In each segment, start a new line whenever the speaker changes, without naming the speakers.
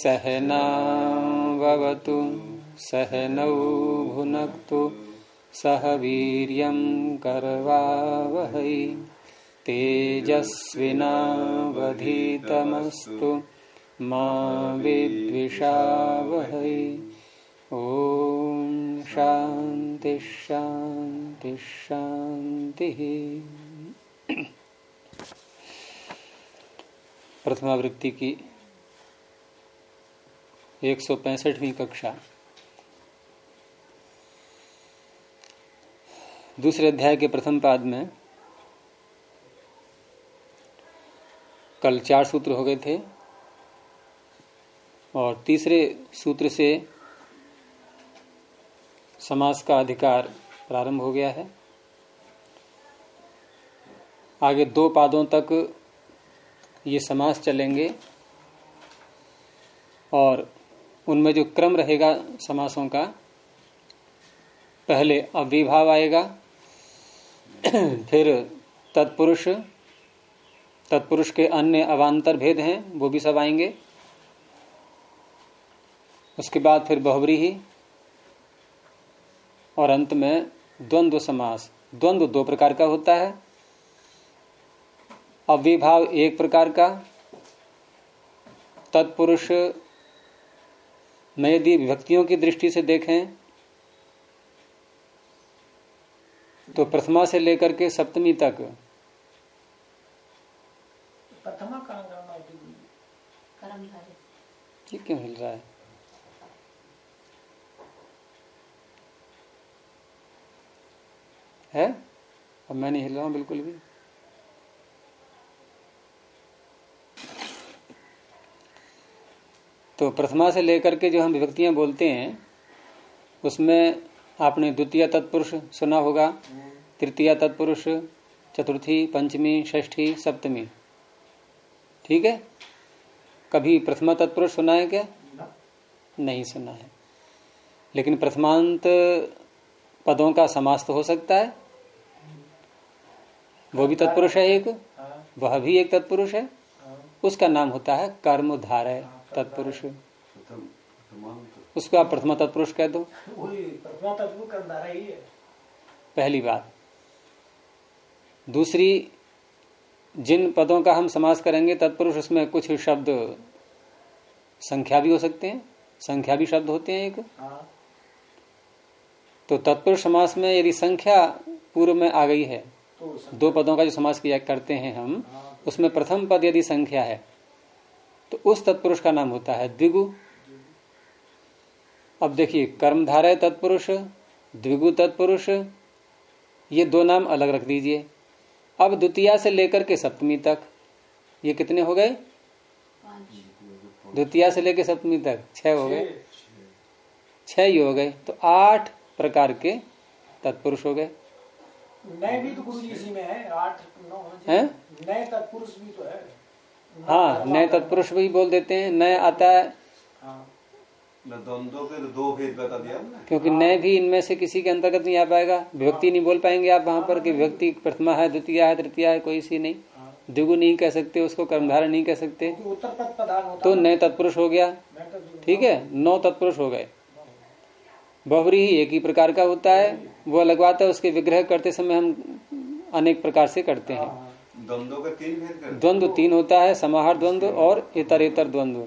सहनावतु सहनौ भुनक्तु सह वीर्यं करवावहै तेजस्विनावधीतमस्तु मा विद्विषावहै। ओम शांति शांति शांति। प्रथमावृत्ति की 165वीं कक्षा, दूसरे अध्याय के प्रथम पाद में कल 4 सूत्र हो गए थे और तीसरे सूत्र से समास का अधिकार प्रारंभ हो गया है। आगे 2 पादों तक ये समास चलेंगे और उनमें जो क्रम रहेगा समासों का, पहले अव्ययीभाव आएगा, फिर तत्पुरुष, तत्पुरुष के अन्य अवान्तर भेद हैं वो भी सब आएंगे। उसके बाद फिर बहुव्रीहि और अंत में द्वंद्व समास। द्वंद्व 2 प्रकार का होता है, अव्ययीभाव 1 प्रकार का। तत्पुरुष में यदि विभक्तियों की दृष्टि से देखें तो प्रथमा से लेकर के सप्तमी तक।
प्रथमा कहाँ
ये क्यों हिल रहा है? अब मैं नहीं हिल रहा हूं बिल्कुल भी। तो प्रथमा से लेकर के जो हम विभक्तियां बोलते हैं उसमें आपने द्वितीय तत्पुरुष सुना होगा, तृतीय तत्पुरुष, चतुर्थी, पंचमी, षष्ठी, सप्तमी। ठीक है, कभी प्रथमा तत्पुरुष सुना है क्या? नहीं सुना है। लेकिन प्रथमांत पदों का समास तो हो सकता है, वो भी तत्पुरुष है एक, वह भी एक तत्पुरुष है। उसका नाम होता है कर्मधारय तत्पुरुष। उसको आप प्रथमा तत्पुरुष कह दो।
प्रथमा तत्पुरुष कर्मधारय ही है,
पहली बात। दूसरी, जिन पदों का हम समास करेंगे तत्पुरुष, उसमें कुछ शब्द संख्या भी हो सकते हैं, संख्या भी शब्द होते हैं एक। तो तत्पुरुष समास में यदि संख्या पूर्व में आ गई है, तो 2 पदों का जो समास किया करते हैं हम, उसमें प्रथम पद यदि संख्या है तो उस तत्पुरुष का नाम होता है द्विगु। अब देखिए, कर्मधारय तत्पुरुष, द्विगु तत्पुरुष, ये 2 नाम अलग रख दीजिए। अब द्वितीया से लेकर के सप्तमी तक ये कितने हो गए? 5। द्वितीया से लेकर सप्तमी तक 6 हो गए, 6 ही हो गए। तो 8 प्रकार के तत्पुरुष हो गए।
नए भी तो गुरु जी इसी में है, 8 9
हैं?
नए तत्पुरुष भी तो है।
हाँ, नए तत्पुरुष भी बोल देते हैं, नए आता है।
द्वंद्वों के 2 भेद बता दिया ना,
क्योंकि नए भी इनमें से किसी के अंतर्गत नहीं आ पाएगा। विभक्ति नहीं बोल पाएंगे आप वहां पर कि विभक्ति प्रथमा है, द्वितीय है, तृतीय है, कोई सी नहीं। द्विगु नहीं कह सकते उसको, कर्मधारय नहीं कह सकते, तो नए तत्पुरुष हो गया। ठीक है, 9 तत्पुरुष हो गए। बहुव्रीहि एक ही प्रकार का होता है, वो अलग बात है। उसके विग्रह करते समय हम अनेक प्रकार से करते हैं।
द्वंद्वों का 3 भेद करते हैं।
द्वंद्व 3 होता है, समाहार द्वंद्व और इतरेतर द्वंद्व।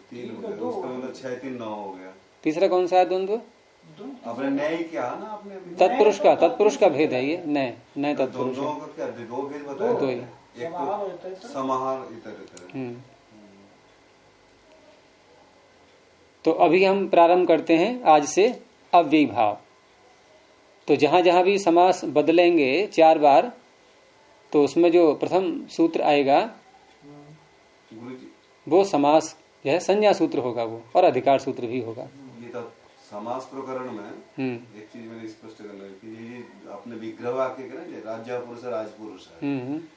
3 हो गया, उसका मतलब 6 3 9 हो गया।
तीसरा कौन सा है द्वंद्व?
आपने नए क्या ना, आपने
तत्पुरुष का भेद है ये। नए नए तत्पुरुष
द्वंद्वों का क्या 2 भेद बताया?
2 ही।
एक तो समाहार इतरेतर।
तो अभी हम प्रारंभ करते हैं आज से अव्ययीभाव। तो जहां जहां भी समास बदलेंगे 4 बार, तो उसमें जो प्रथम सूत्र आएगा वो समास यह संज्ञा सूत्र होगा वो, और अधिकार सूत्र भी होगा।
ये तो समास प्रकरण में एक चीज मैंने स्पष्ट करना है कि ये आपने विग्रह वाक्य के ना, राज्य पुरुष राजपुरुष है,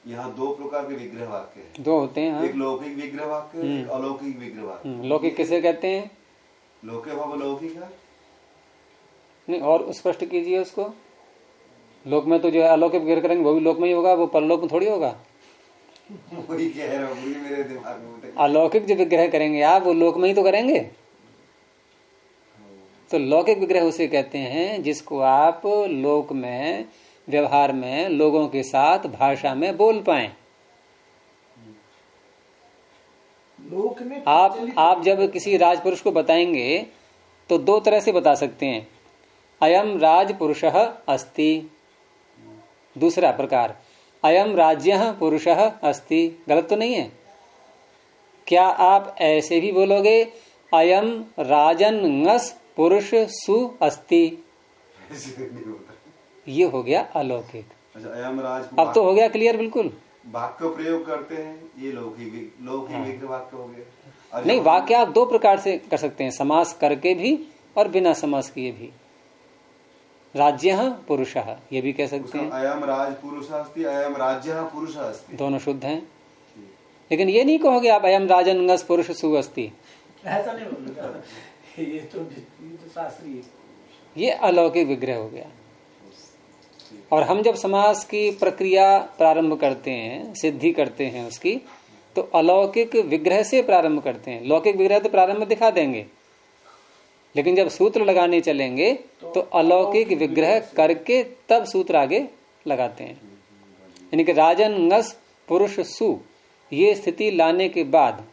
यहाँ 2 प्रकार के विग्रह वाक्य हैं।
2 होते हैं। हाँ।
एक लौकिक विग्रह वाक्य, एक अलौकिक विग्रह वाक्य।
लौकिक किसे कहते हैं?
लोके भाव लौकिक है
नहीं, और स्पष्ट कीजिए उसको। लोक में तो जो है अलौकिक विग्रह करेंगे वो भी लोक में ही होगा, वो परलोक में थोड़ी होगा।
वही कह रहा हूँ, मेरे दिमाग में
अलौकिक जो विग्रह करेंगे आप, वो लोक में ही तो करेंगे। तो लौकिक विग्रह उसे कहते हैं जिसको आप लोक में, व्यवहार में, लोगों के साथ भाषा में बोल पाए।
लोक में
आप जब किसी राजपुरुष को बताएंगे तो दो तरह से बता सकते हैं। अयम राजपुरुषः अस्ति। दूसरा प्रकार, अयम राज्यः पुरुषः अस्ति। गलत तो नहीं है? क्या आप ऐसे भी बोलोगे अयम राजन्स पुरुष सु अस्ति? ये हो गया अलौकिक।
अच्छा, अयम राज
अब तो हो गया क्लियर बिल्कुल।
वाक्य प्रयोग करते हैं, ये लौकिक वाक्य हो गया।
नहीं, वाक्य आप दो प्रकार से कर सकते हैं, समास करके भी और बिना समास किए भी। राज्यः पुरुषः ये भी कह सकते हैं।
अयम राज पुरुषः अस्ति, अयम राज्यः पुरुषः अस्ति,
दोनों शुद्ध हैं। लेकिन ये नहीं कहोगे आप अयम राजन्स पुरुष सु अस्ति।
ऐसा नहीं बोलूंगा, ये तो शास्त्रीय,
ये अलौकिक विग्रह हो गया। और हम जब समास की प्रक्रिया प्रारंभ करते हैं, सिद्धि करते हैं उसकी, तो अलौकिक विग्रह से प्रारंभ करते हैं। लौकिक विग्रह तो प्रारंभ में दिखा देंगे, लेकिन जब सूत्र लगाने चलेंगे तो अलौकिक विग्रह करके तब सूत्र आगे लगाते हैं। यानी कि राजन नस पुरुष सु, ये स्थिति लाने के बाद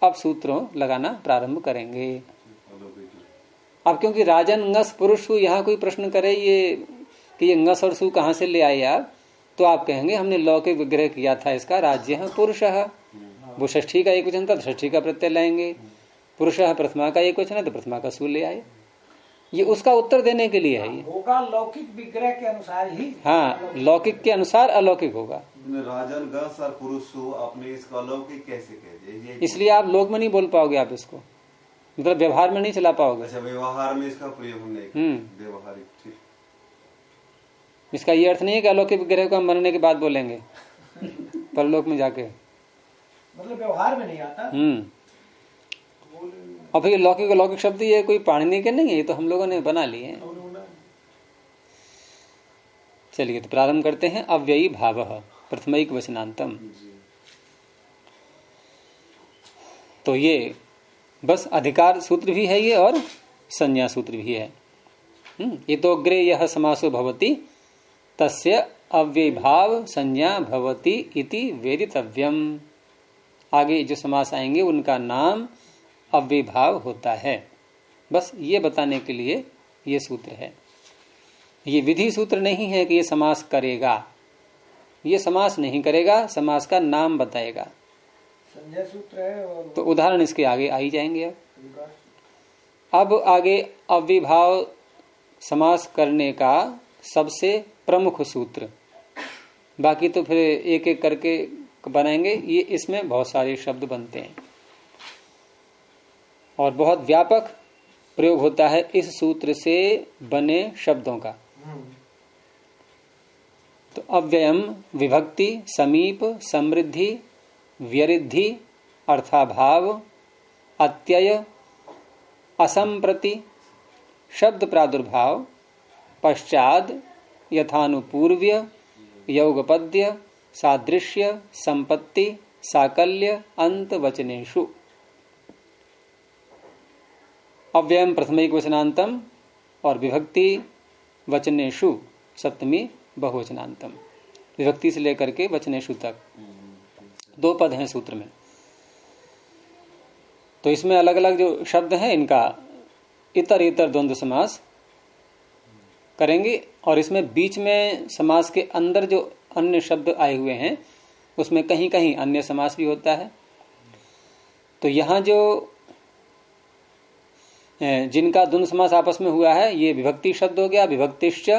अब सूत्रों लगाना प्रारंभ करेंगे। अब क्योंकि राजन नस पुरुष सु, यहाँ कोई प्रश्न करे ये कि ये नस और सु कहाँ से ले आए आप, तो आप कहेंगे हमने लौकिक विग्रह किया था इसका, राज्य है पुरुषः। वो षष्ठी का एक वचन था तो षष्ठी का प्रत्यय लाएंगे, पुरुषः प्रथमा का एक वचन है तो प्रथमा का सु ले आए। ये उसका उत्तर देने के लिए है। ये
होगा लौकिक विग्रह के अनुसार ही।
हाँ, लौकिक के अनुसार अलौकिक होगा।
राजन गस और पुरुष सु, आपने इसका अलौकिक कैसे कह दिया?
इसलिए आप लोक में नहीं बोल पाओगे, आप इसको मतलब व्यवहार में नहीं चला पाओगे।
अच्छा, व्यवहार में इसका प्रयोग हमने व्यवहारिक, ठीक।
इसका ये अर्थ नहीं है कि अलौकिक विग्रह को हम मरने के बाद बोलेंगे परलोक में जाके,
मतलब व्यवहार में नहीं आता।
और फिर लौकिक अलौकिक शब्द ये कोई पाणिनि के नहीं है, ये तो हम लोगों ने बना लिए हैं। चलिए तो प्रारंभ करते हैं। अव्ययी भावः प्रथमैक वचनांतम। तो ये बस अधिकार सूत्र भी है ये और संज्ञा सूत्र भी है। ये तो अग्रे यह समासो भवति तस्य अव्ययभाव संज्ञा भवति इति वेदितव्यम। आगे जो समास आएंगे उनका नाम अव्ययभाव होता है। बस ये बताने के लिए ये सूत्र है। ये विधि सूत्र नहीं है कि ये समास करेगा, ये समास नहीं करेगा, समास का नाम बताएगा।
संज्ञा सूत्र है और
तो उदाहरण इसके आगे आ ही जाएंगे। अब आगे अव्ययभाव समास करने का सबसे प्रमुख सूत्र, बाकी तो फिर एक एक करके बनाएंगे। ये इसमें बहुत सारे शब्द बनते हैं और बहुत व्यापक प्रयोग होता है इस सूत्र से बने शब्दों का। तो अव्ययम विभक्ति, समीप, समृद्धि, व्यरिद्धि, अर्थाभाव, अत्यय, असंप्रति, शब्द प्रादुर्भाव, पश्चाद, यथानुपूर्व्य, यौगपद्य, सादृश्य, संपत्ति, साकल्य, अंत वचनेषु। अव्ययम प्रथमैक वचनांतम और विभक्ति वचनेषु सप्तमी बहुवचनांतम। विभक्ति से लेकर के वचनेषु तक दो पद हैं सूत्र में। तो इसमें अलग अलग जो शब्द हैं इनका इतर इतर द्वंद्व समास करेंगे और इसमें बीच में समास के अंदर जो अन्य शब्द आए हुए हैं उसमें कहीं कहीं अन्य समास भी होता है। तो यहाँ जो जिनका द्वंद्व समास आपस में हुआ है ये विभक्ति शब्द हो गया, विभक्तिश्च।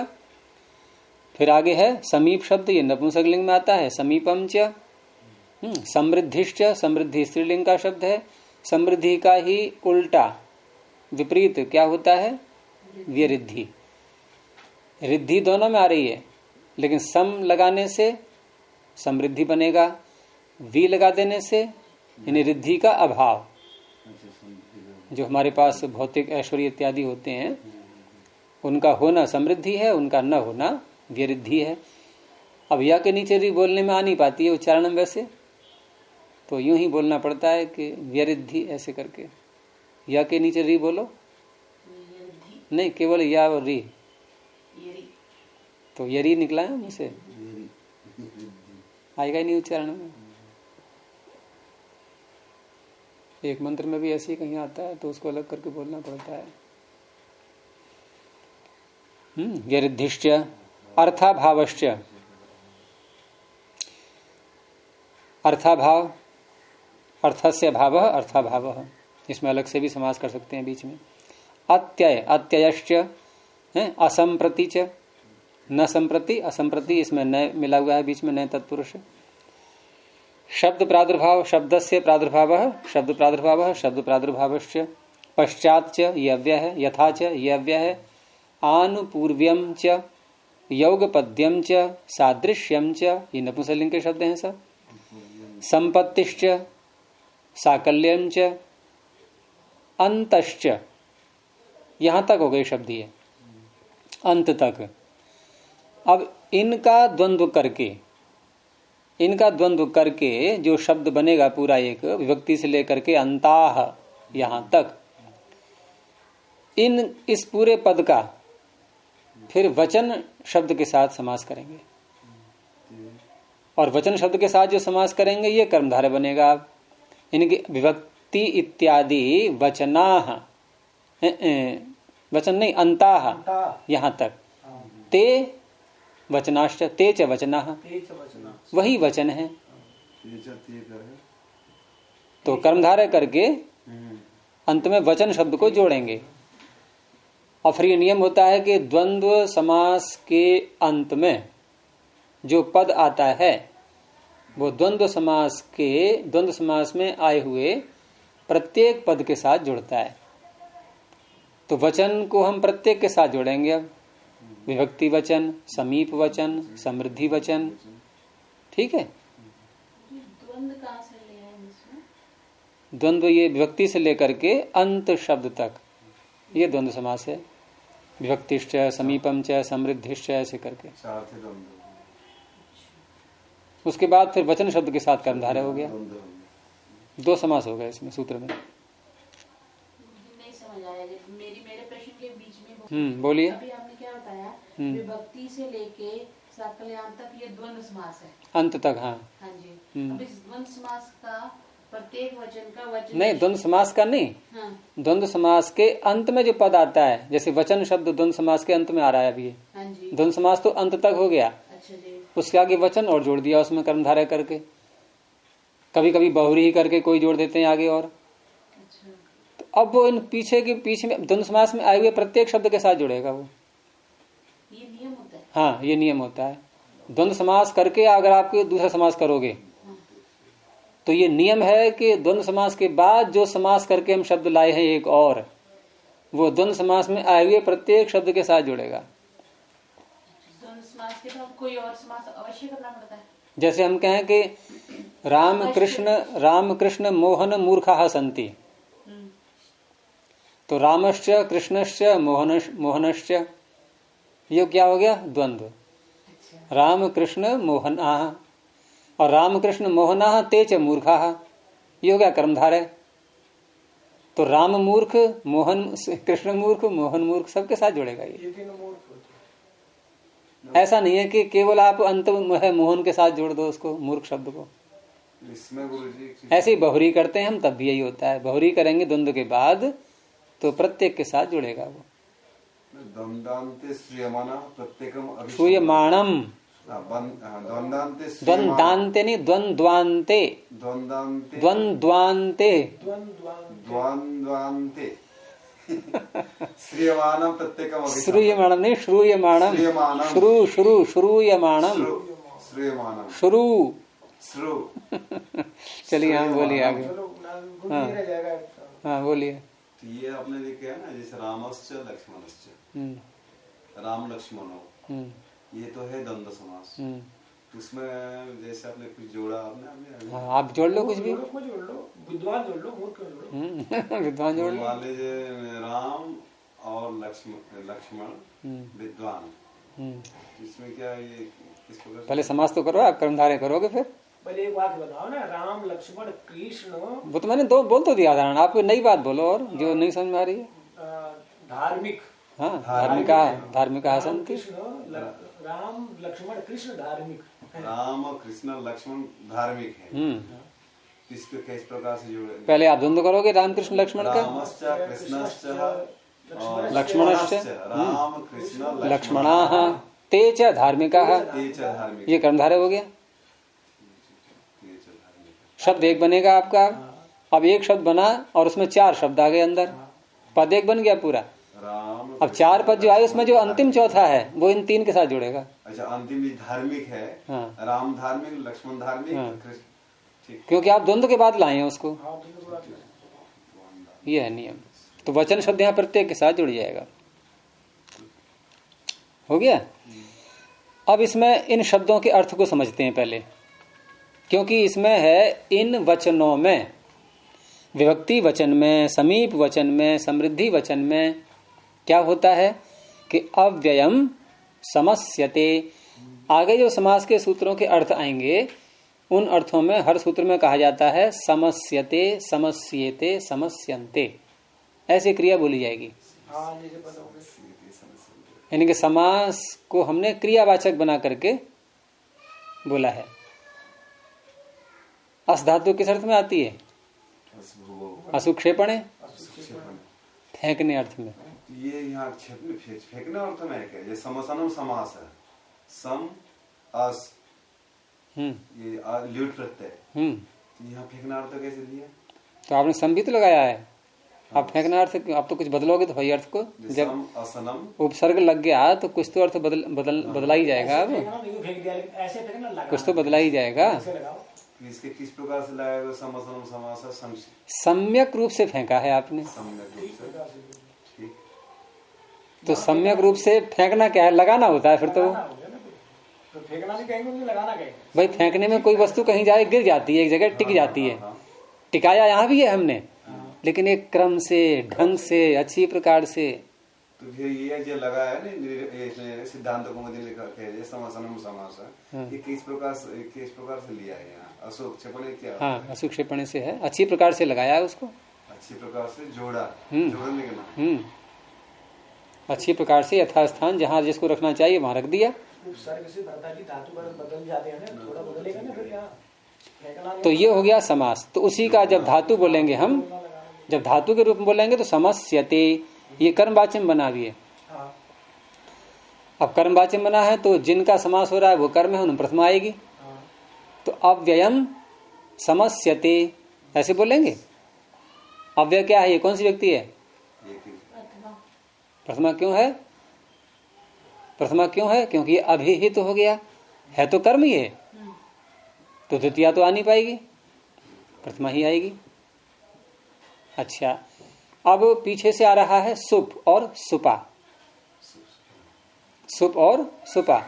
फिर आगे है समीप शब्द, ये नपुंसकलिंग में आता है, समीपम च। समृद्धिश्च, समृद्धि स्त्रीलिंग का शब्द है। समृद्धि का ही उल्टा विपरीत क्या होता है? व्यरिद्धि। रिद्धि दोनों में आ रही है, लेकिन सम लगाने से समृद्धि बनेगा, वी लगा देने से यानी रिद्धि का अभाव। जो हमारे पास भौतिक ऐश्वर्य इत्यादि होते हैं उनका होना समृद्धि है, उनका न होना व्यरिद्धि है। अब या के नीचे री बोलने में आ नहीं पाती है उच्चारण में, वैसे तो यूं ही बोलना पड़ता है कि व्यरिद्धि ऐसे करके। या के नीचे री बोलो, नहीं केवल या और री, तो यरी निकला है मुझसे, आएगा ही नहीं उच्चारण में। एक मंत्र में भी ऐसे ही कहीं आता है तो उसको अलग करके बोलना पड़ता है। व्यरिद्धिश्च अर्थाभावश्च, अर्थाभाव, अर्थस्य भाव, अर्थाभाव, इसमें अलग से भी समास कर सकते हैं बीच में। अत्यय, अत्ययश्च असंप्रति च, न संप्रति, असंप्रति, इसमें न मिला हुआ है बीच में, न तत्पुरुष। शब्द प्रादुर्भाव, शब्दस्य प्रादुर्भावः, शब्द प्रादुर्भावः, शब्द प्रादुर्भावश्च। पश्चात च ये अव्यय है, यथा च ये अव्यय है, आनुपूर्व्यम च, यौगपद्यम च, सादृश्यम च, ये नपुंसकलिंग के शब्द हैं सब। संपत्तिश्च, साकल्यम च, अंतश्च, यहां तक हो गए शब्द ये, अंत तक। अब इनका द्वंद्व करके, इनका द्वंद्व करके जो शब्द बनेगा पूरा एक, विभक्ति से लेकर के अंताह यहां तक, इस पूरे पद का फिर वचन शब्द के साथ समास करेंगे। और वचन शब्द के साथ जो समास करेंगे ये कर्मधारय बनेगा। इनकी विभक्ति इत्यादि वचनाह, वचन नहीं अंताह, यहां तक। ते वचनाश्च, ते च वचनाः, वही वचन है। तो कर्मधारय करके अंत में वचन शब्द को जोड़ेंगे। और फिर ये नियम होता है कि द्वंद्व समास के अंत में जो पद आता है वो द्वंद्व समास में आए हुए प्रत्येक पद के साथ जुड़ता है। तो वचन को हम प्रत्येक के साथ जोड़ेंगे। अब विभक्ति वचन, समीप वचन, समृद्धि वचन, ठीक है।
द्वंद्व कहाँ से ले आए इसमें?
द्वंद्व ये विभक्ति से लेकर के अंत शब्द तक ये द्वंद्व समास है। विभक्तिश्च, समीपम च, समृद्धिश्च, ऐसे करके। उसके बाद फिर वचन शब्द के साथ कर्मधारय हो गया। दो समास हो गए इसमें सूत्र में।
नहीं समझ आया मेरे प्रश्न के बीच में।
बोलिए।
अभी आपने क्या बताया, विभक्ति से लेके साकल्याम तक ये द्वंद्व समास है,
अंत तक। हाँ
हाँ जी। अब इस द्वंद्व समास का प्रत्येक वचन का वचन
नहीं, द्वंद्व समास का नहीं।
हाँ।
द्वंद्व समास के अंत में जो पद आता है, जैसे वचन शब्द द्वंद्व समास के अंत में आ रहा है अभी।
हाँ जी।
द्वंद्व समास तो अंत तक हो गया।
अच्छा जी।
उसके आगे वचन और जोड़ दिया उसमें कर्मधारय करके। कभी कभी बहुरी ही करके कोई जोड़ देते हैं आगे और।
अच्छा।
तो अब वो इन पीछे में द्वंद्व समास में आए हुए प्रत्येक शब्द के साथ जुड़ेगा वो।
ये नियम होता है।
हाँ, ये नियम होता है। द्वंद्व समास करके अगर आप दूसरा समास करोगे तो ये नियम है कि द्वंद्व समास के बाद जो समास करके हम शब्द लाए हैं एक और, वो द्वंद्व समास में आए हुए प्रत्येक शब्द के साथ जुड़ेगा।
द्वंद्व समास के बाद कोई और समास अवश्य करना पड़ता है।
जैसे हम कहें कि राम कृष्ण मोहन मूर्खाः सन्ति, तो रामश्च कृष्णश्च मोहनश्च, ये क्या हो गया? द्वंद्व। राम कृष्ण मोहनाः और रामकृष्ण मोहनाः ते च मूर्खाः, ये हो गया कर्मधारय। तो राम मूर्ख, मोहन कृष्ण मूर्ख, मोहन मूर्ख, सबके साथ जुड़ेगा ये। ऐसा नहीं है कि केवल आप अंत में मोहन के साथ जोड़ दो उसको, मूर्ख शब्द को।
इसमें गुरुजी
ऐसे ही बहुरी करते हैं हम, तब भी यही होता है। बहुरी करेंगे द्वंद्व के बाद तो प्रत्येक के साथ जुड़ेगा वो।
द्वंदान्ते
श्रूयमाणम, द्वंदान्ते नहीं, द्वंद्वान्ते, द्वंद्वान्ते
श्रूयमाणम प्रत्येकम
श्रूयमाणम नहीं, श्रूयमाणम, श्रूयमाणम, श्रू। चलिए हाँ बोलिए आगे। हाँ बोलिए।
तो ये आपने देखा है ना, जैसे रामश्च लक्ष्मणश्च, राम लक्ष्मण, ये तो है द्वंद्व समास। उसमें जैसे आपने कुछ जोड़ा, आपने
हाँ, आप जोड़ लो कुछ भी,
विद्वान जोड़ लो, मूर्ख जोड़ लो।
विद्वान जोड़ लो।
मान लीजिए राम और लक्ष्मण विद्वान, इसमें क्या ये किस प्रकार?
पहले समास तो करो, आप कर्मधारय करोगे फिर
पहले एक वाक्य बताओ ना, राम लक्ष्मण कृष्ण।
वो तो मैंने दो बोल तो दिया था, आप नई बात बोलो और जो नहीं समझ में आ रही है।
धार्मिक।
हाँ, धार्मिका संति।
राम लक्ष्मण कृष्ण धार्मिक।
राम और कृष्ण लक्ष्मण धार्मिक है। इसको किस प्रकार से जोड़े?
पहले आप द्वंद्व करोगे राम कृष्ण लक्ष्मण का।
रामश्च कृष्णश्च
लक्ष्मणश्च
राम कृष्ण
लक्ष्मणाः ते च धार्मिकाः, ये कर्मधारय हो गया। शब्द एक बनेगा आपका। अब एक शब्द बना और उसमें 4 शब्द आ गए अंदर, पद एक बन गया पूरा। अब 4 पद जो आए उसमें जो अंतिम चौथा है वो इन 3 के साथ जुड़ेगा।
अच्छा, अंतिम भी धार्मिक है। हाँ। राम धार्मिक, लक्ष्मण धार्मिक। हाँ।
क्योंकि आप द्वंद्व के बाद लाए हैं उसको। ये है नियम। तो वचन शब्द यहाँ प्रत्येक के साथ जुड़ जाएगा। हो गया। अब इसमें इन शब्दों के अर्थ को समझते हैं पहले, क्योंकि इसमें है इन वचनों में, विभक्ति वचन में, समीप वचन में, समृद्धि वचन में क्या होता है कि अव्ययम समस्यते। आगे जो समास के सूत्रों के अर्थ आएंगे उन अर्थों में हर सूत्र में कहा जाता है समस्यते, समस्येते, समस्यन्ते, ऐसे क्रिया बोली जाएगी। यानी कि समास को हमने क्रियावाचक बना करके बोला है। अस धातु किस अर्थ में आती है? असुक्षेपणे, फेंकने अर्थ में।
ये यहाँ फेंकने अर्थ में है क्या? ये समसनम समास है। सम अस ये ल्यूट प्रत्यय। यहाँ फेंकना अर्थ कैसे दिया?
तो आपने सम भी तो लगाया है। आप फेंकना अर्थ आप तो कुछ बदलोगे तो भाई अर्थ को, जब उपसर्ग लग गया तो कुछ तो अर्थ बदला ही जाएगा। अब कुछ तो बदला ही जाएगा।
इसके किस प्रकार से लगाएगा? समसनम समास
सम्यक रूप से फेंका है आपने।
सम्यक रूप से।
तो सम्यक रूप से फेंकना क्या है? लगाना होता है फिर तो।
फेंकना भी कहेंगे, लगाना कहेंगे।
भाई फेंकने में कोई वस्तु कहीं जाए गिर जाती है, एक जगह टिक जाती है। टिकाया यहाँ भी है हमने, लेकिन एक क्रम से, ढंग से, अच्छी प्रकार से।
तो फिर ये जो लगा है ना सिद्धांत को मध्य लिखा है समसनम समास, ये किस प्रकार से लिया है यहाँ? असुक्षेपणे क्या?
हाँ, असुक्षेपणे से है, अच्छी प्रकार से लगाया है उसको,
अच्छी प्रकार से जोड़ा। जोड़ने के नाम
अच्छी प्रकार से यथास्थान जहाँ जिसको रखना चाहिए वहां रख दिया।
सर्ग से भर्ता की धातु बदल जाते हैं ना, थोड़ा बदलेगा ना फिर यहाँ।
तो ये हो गया समास। तो उसी का जब धातु बोलेंगे हम, जब धातु के रूप में बोलेंगे तो समस्यते, ये कर्मवाच्य में बना दिए। अब कर्मवाच्य में बना है तो जिनका समास हो रहा है वो कर्म है, उन्हें प्रथमा आएगी। तो अव्ययम समस्यते ऐसे बोलेंगे। अव्यय क्या है? ये कौन सी व्यक्ति है? प्रथमा क्यों है? प्रथमा क्यों है? क्योंकि ये अभिहित तो हो गया है, तो कर्म ही है, तो द्वितीया तो आ नहीं पाएगी, प्रथमा ही आएगी। अच्छा, अब पीछे से आ रहा है सुप और सुपा, सुप और सुपा।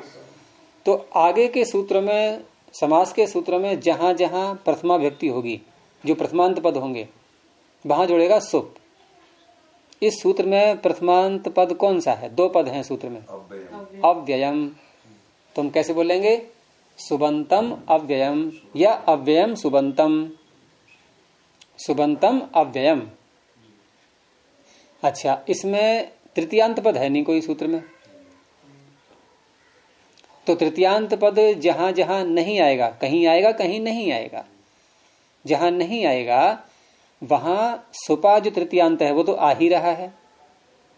तो आगे के सूत्र में, समास के सूत्र में जहां जहां प्रथमा व्यक्ति होगी, जो प्रथमांत पद होंगे, वहां जुड़ेगा सुप। इस सूत्र में प्रथमांत पद कौन सा है? 2 पद हैं सूत्र में, अव्ययम। तो हम कैसे बोलेंगे? सुबंतम अव्ययम या अव्ययम सुबंतम, सुबंतम अव्ययम। अच्छा, इसमें तृतीयांत पद है नहीं कोई सूत्र में, तो तृतीयांत पद जहां जहां नहीं आएगा, कहीं आएगा कहीं नहीं आएगा, जहां नहीं आएगा वहां सुपा जो तृतीयांत है वो तो आ ही रहा है।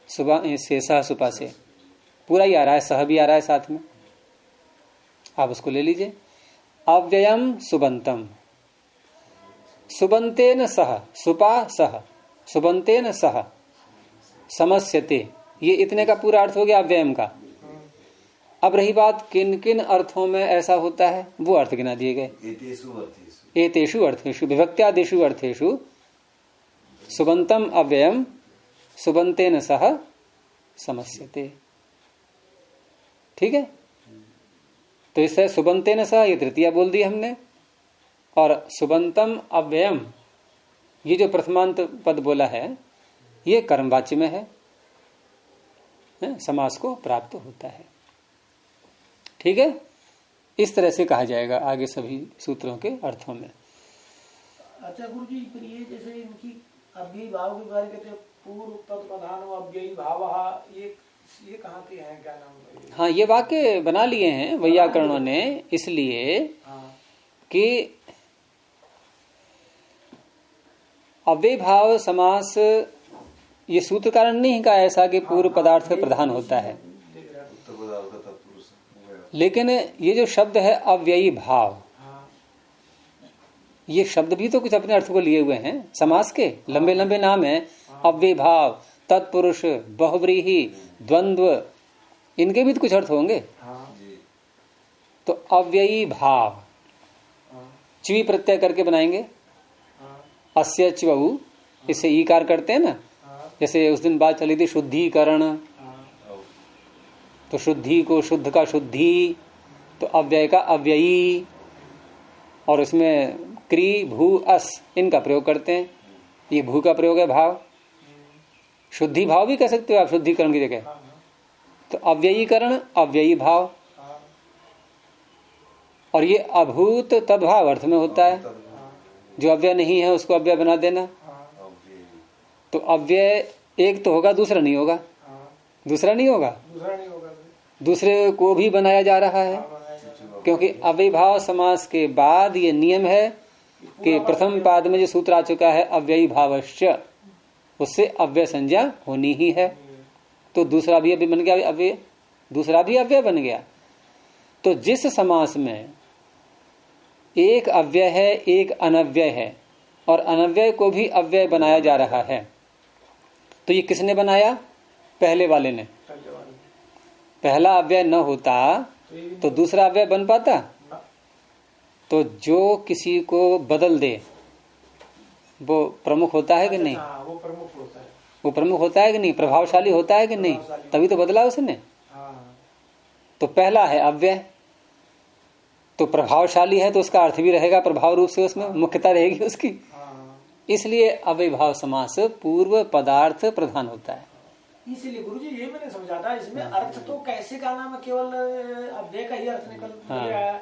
सुबह से, सह सुपा से पूरा ही आ रहा है, सह भी आ रहा है साथ में, आप उसको ले लीजिए। अव्ययम सुबंतम, सुबंतेन सह, सुपा सह, सुबंतेन सह समस्यते, ये इतने का पूरा अर्थ हो गया अव्ययम का। अब रही बात किन किन अर्थों में ऐसा होता है, वो अर्थ गिना दिए गए। एतेषु अर्थेषु विभक्त्यादिषु अर्थेषु सुबंतम अव्ययम सुबंतेन सह समस्यते। ठीक है, तो इससे सुबंतेन सह ये तृतीया बोल दी हमने, और सुबंतम अव्ययम ये जो प्रथमांत पद बोला है ये कर्मवाच्य में है, समास को प्राप्त होता है। ठीक है, इस तरह से कहा जाएगा आगे सभी सूत्रों के अर्थों में।
अच्छा गुरु जी, फिर ये जैसे इनकी अव्ययी भाव के बारे कहते हैं, पूर्व पद प्रधान अव्ययी भाव, ये कहाँ के हैं, क्या नाम है?
हाँ, ये वाक्य बना लिए हैं वैयाकरणों ने, इसलिए कि अव्ययी भाव समास ये सूत्रकार ने नहीं कहा ऐसा कि पूर्व पदार्थ प्रधान होता है, लेकिन ये जो शब्द है अव्ययी भाव, ये शब्द भी तो कुछ अपने अर्थ को लिए हुए हैं। समास के लंबे लंबे नाम हैं, अव्ययी भाव, तत्पुरुष, बहुव्रीहि, द्वंद्व, इनके भी तो कुछ अर्थ होंगे। तो अव्ययी भाव च्वी प्रत्यय करके बनाएंगे, अस्य च्वऊ, इससे ईकार करते हैं ना। जैसे उस दिन बात चली थी शुद्धिकरण, तो शुद्धि को शुद्ध का शुद्धि, तो अव्यय का अव्ययी, और इसमें क्री भू अस इनका प्रयोग करते हैं। ये भू का प्रयोग है भाव, शुद्धि भाव भी कह सकते हो आप शुद्धिकरण की जगह। तो अव्ययीकरण अव्ययी भाव, और ये अभूत तद्भाव अर्थ में होता है, जो अव्यय नहीं है उसको अव्यय बना देना। तो अव्यय एक तो होगा, दूसरा नहीं होगा, दूसरा नहीं होगा, दूसरे को भी बनाया जा रहा है, क्योंकि अव्ययी भाव समास के बाद ये नियम है कि प्रथम पाद में जो सूत्र आ चुका है अव्ययी भावश्च, उससे अव्यय संज्ञा होनी ही है। तो दूसरा भी अव्यय बन गया, अव्यय दूसरा भी अव्यय बन गया। तो जिस समास में एक अव्यय है एक अनव्यय है, और अनव्यय को भी अव्यय बनाया जा रहा है, तो ये किसने बनाया? पहले वाले ने। पहला अव्यय न होता तो दूसरा अव्यय बन पाता? तो जो किसी को बदल दे वो प्रमुख होता है कि नहीं?
वो प्रमुख होता है।
वो प्रमुख होता है कि नहीं? प्रभावशाली होता है कि नहीं? तभी तो बदला उसने। तो पहला है अव्यय, तो प्रभावशाली है तो उसका अर्थ भी रहेगा प्रभाव रूप से, उसमें मुख्यता रहेगी उसकी। इसलिए अव्ययी भाव समास पूर्व पदार्थ प्रधान होता है।
इसीलिए गुरुजी ये मैंने समझा था, इसमें अर्थ तो कैसे का नाम है, केवल अव्यय का ही अर्थ निकल गया,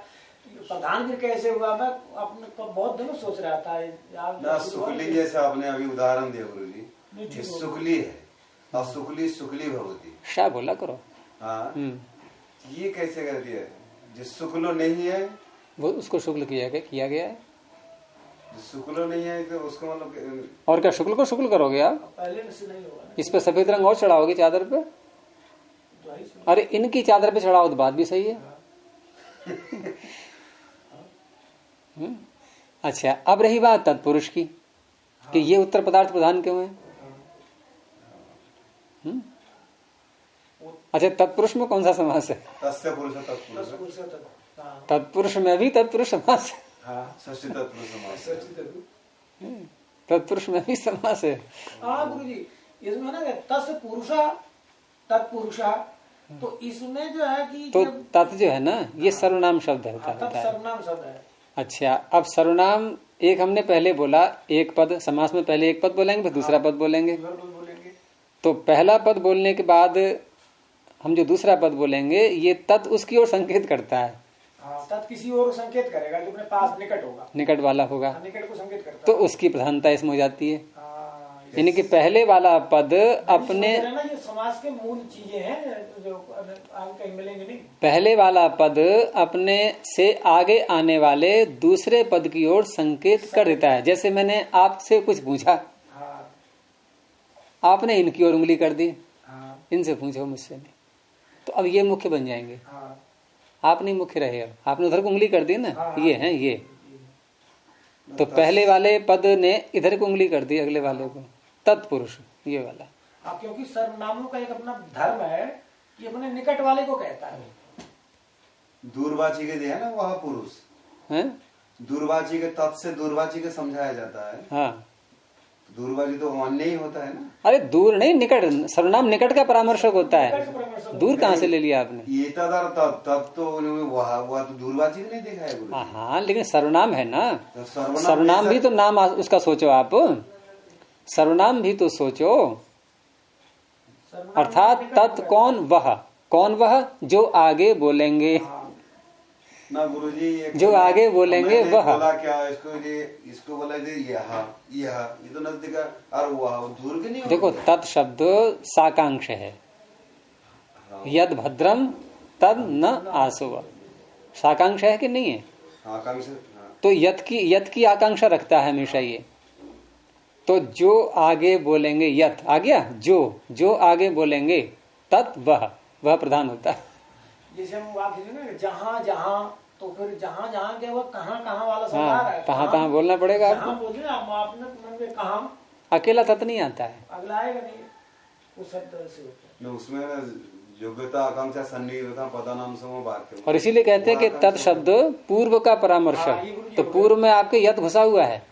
प्रधान फिर कैसे हुआ? मैं अपने बहुत दिनों सोच रहा था।
सुकली जैसे आपने अभी उदाहरण दिया गुरुजी, सुकली है, असुकली सुकली भगवती
शाह बोला करो।
हाँ, ये कैसे कर दिया? जिस शुक्लो नहीं है
वो उसको शुक्ल किया गया है।
शुक्लो नहीं है तो उसको मतलब,
और क्या शुक्ल को शुक्ल करोगे आप?
पहले से नहीं होगा।
इस पे सफेद रंग और चढ़ाओगे चादर पे? अरे इनकी चादर पे चढ़ाओ तो बात भी सही है। अच्छा, अब रही बात तत्पुरुष की कि ये उत्तर पदार्थ प्रधान क्यों है? अच्छा, तत्पुरुष में कौन सा समास है? तत्पुरुष में भी तत्पुरुष समास है। तत्पुरुष में भी समास है।
हाँ गुरु जी, इसमें ना तस् पुरुषा तत्पुरुषा, तो इसमें जो है कि
तो तत् जो है ना ये सर्वनाम शब्द है,
सर्वनाम शब्द है।
अच्छा, अब सर्वनाम एक हमने पहले बोला, एक पद समास में पहले एक पद बोलेंगे फिर दूसरा पद बोलेंगे। तो पहला पद बोलने के बाद हम जो दूसरा पद बोलेंगे ये तत् उसकी ओर संकेत करता है।
तत् किसी और संकेत करेगा जो अपने पास निकट होगा,
निकट वाला होगा,
निकट को संकेत करता है।
तो उसकी प्रधानता इसमें हो जाती है। यानी कि पहले वाला पद अपने,
ये समास के मूल चीजें हैं जो आगे कहीं मिलेंगे नहीं।
पहले वाला पद अपने से आगे आने वाले दूसरे पद की ओर संकेत कर देता है। जैसे मैंने आपसे कुछ पूछा, आपने इनकी ओर उंगली कर दी, इनसे पूछो मुझसे नहीं, तो अब ये मुख्य बन जाएंगे। आप नहीं मुख्य रहे, अब आपने उधर को उंगली कर दी ना, ये हैं ये। तो पहले वाले पद ने इधर को उंगली कर दी, अगले वाले को तत्पुरुष ये वाला।
क्योंकि सर्वनामों का एक अपना धर्म है कि अपने निकट वाले को कहता है।
दूरवाची के दिया ना वह पुरुष
है,
दूरवाची के तत् से दूरवाची के समझाया जाता है।
हाँ,
दूरवाची तो अन्य ही होता है ना।
अरे दूर नहीं, निकट। सर्वनाम निकट का परामर्शक होता है, दूर कहाँ से ले लिया आपने?
ये तत् तो वह तो दूरवाची नहीं देखा है गुरु।
हाँ, लेकिन सर्वनाम है ना,
तो
सर्वनाम भी तो नाम उसका सोचो आप, सर्वनाम भी तो सोचो। अर्थात तत् कौन वह जो आगे बोलेंगे।
ना गुरुजी,
जो आगे बोलेंगे वह
बोला क्या इसको बोला ये तो नजदीक और वह दूर के नहीं।
देखो तत् शब्द साकांक्ष है। यद भद्रम तद न आसुव, साकांक्ष है कि नहीं है?
आकांक्षा।
तो यत की आकांक्षा रखता है हमेशा ये। तो जो आगे बोलेंगे, यत आ गया, जो आगे बोलेंगे तत् वह प्रधान होता है।
जैसे हम बात ना जहाँ जहाँ, तो फिर जहाँ जहाँ के वो कहाँ वाला शब्द आ रहा है,
तहाँ बोलना पड़ेगा आपको।
बोलिए ना, आपने मन में कहाँ,
अकेला तत् नहीं आता है,
अगला आएगा नहीं, उस शब्द से होता है।
उसमें योग्यता आकांक्षा सन्निहितता पदानाम समूह वाक्य।
और इसीलिए कहते हैं कि तत् शब्द पूर्व का परामर्शक। तो पूर्व में आपके यत घुसा हुआ है।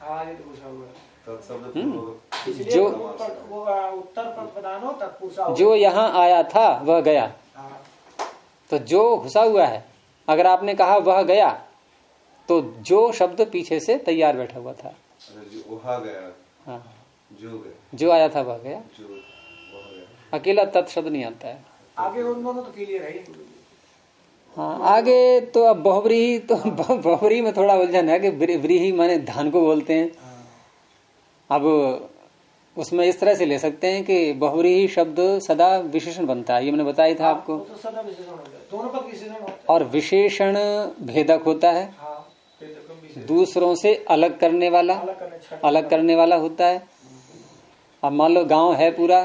जो
उत्तर प्रधान हो तत्पुरुषा,
जो यहाँ आया था वह गया, तो जो घुसा हुआ है। अगर आपने कहा वह गया, तो जो शब्द पीछे से तैयार बैठा हुआ था।
गया,
हाँ,
जो
आया था वह गया, अकेला तत् शब्द नहीं आता है।
आगे उन दोनों तो क्लियर है।
हाँ, आगे तो अब बहुब्रीही, तो बहुब्रीही में थोड़ा उलझन है कि व्रीही माने धान को बोलते हैं। अब उसमें इस तरह से ले सकते हैं कि बहुब्रीही शब्द सदा विशेषण बनता है, ये मैंने बताया था आपको।
तो सदा विशेषण होता है, दोनों पद विशेषण होता है।
और विशेषण भेदक होता है, दूसरों से अलग करने वाला होता है। अब मान लो गांव है पूरा,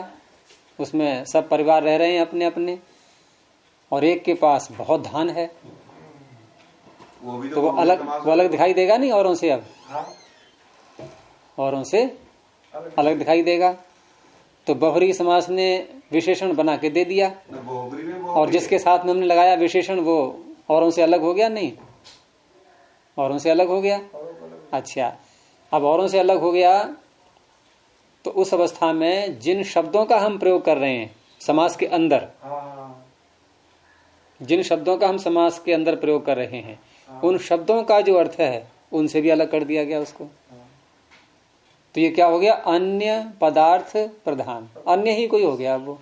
उसमें सब परिवार रह रहे हैं अपने अपने, और एक के पास बहुत धान है, तो वो अलग दिखाई देगा नहीं औरों से। अब औरों से अलग दिखाई देगा। तो बहुब्रीही समास ने विशेषण बना के दे दिया, और जिसके साथ में हमने लगाया विशेषण वो औरों से अलग हो गया। नहीं, औरों से अलग हो गया। अच्छा, अब औरों से अलग हो गया तो उस अवस्था में जिन शब्दों का हम प्रयोग कर रहे हैं समास के अंदर, जिन शब्दों का हम समास के अंदर प्रयोग कर रहे हैं, उन शब्दों का जो अर्थ है उनसे भी अलग कर दिया गया उसको। तो ये क्या हो गया? अन्य पदार्थ प्रधान, अन्य ही कोई हो गया। वो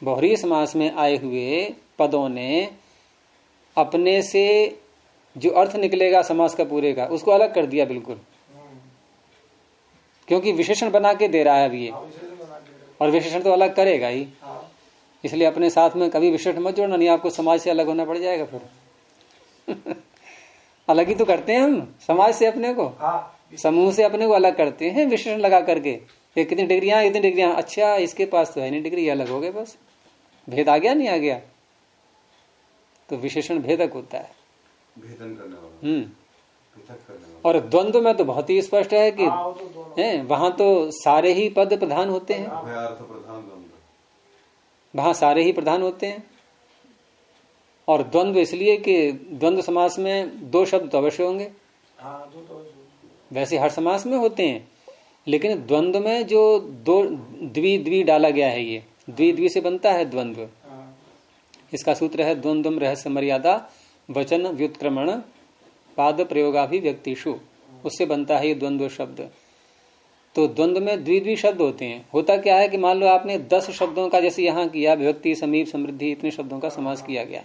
बहुब्रीही समास में आए हुए पदों ने अपने से जो अर्थ निकलेगा समास का पूरे का, उसको अलग कर दिया बिल्कुल, क्योंकि विशेषण बना के दे रहा है अभी ये, और विशेषण तो अलग करेगा ही। इसलिए अपने साथ में कभी विशेषण मत जोड़ना, नहीं आपको समाज से अलग होना पड़ जाएगा फिर। अलग ही तो करते हैं हम समाज से अपने को, समूह से अपने को अलग करते हैं विशेषण लगा करके। ये कितनी डिग्रियां, इतनी डिग्रियां, अच्छा इसके पास तो है नहीं डिग्री, अलग हो गए, बस भेद आ गया, नहीं आ गया। तो विशेषण भेदक होता है,
भेदन करने वाला।
और द्वंद्व में तो बहुत ही स्पष्ट है कि वहां तो सारे ही पद प्रधान होते हैं, वहां सारे ही प्रधान होते हैं। और द्वंद्व इसलिए कि द्वंद्व समास में दो शब्द तो अवश्य होंगे, वैसे हर समास में होते हैं, लेकिन द्वंद्व में जो दो द्वि डाला गया है, ये द्वि से बनता है द्वंद्व। इसका सूत्र है द्वंद्वम रहस्य मर्यादा वचन व्युत्क्रमण पाद प्रयोगाभिव्यक्तिषु, उससे बनता है ये द्वंद्व शब्द। तो द्वंद्व में द्वि शब्द होते हैं। होता क्या है कि मान लो आपने 10 शब्दों का जैसे यहाँ किया, विभक्ति समीप समृद्धि, इतने शब्दों का समास किया गया,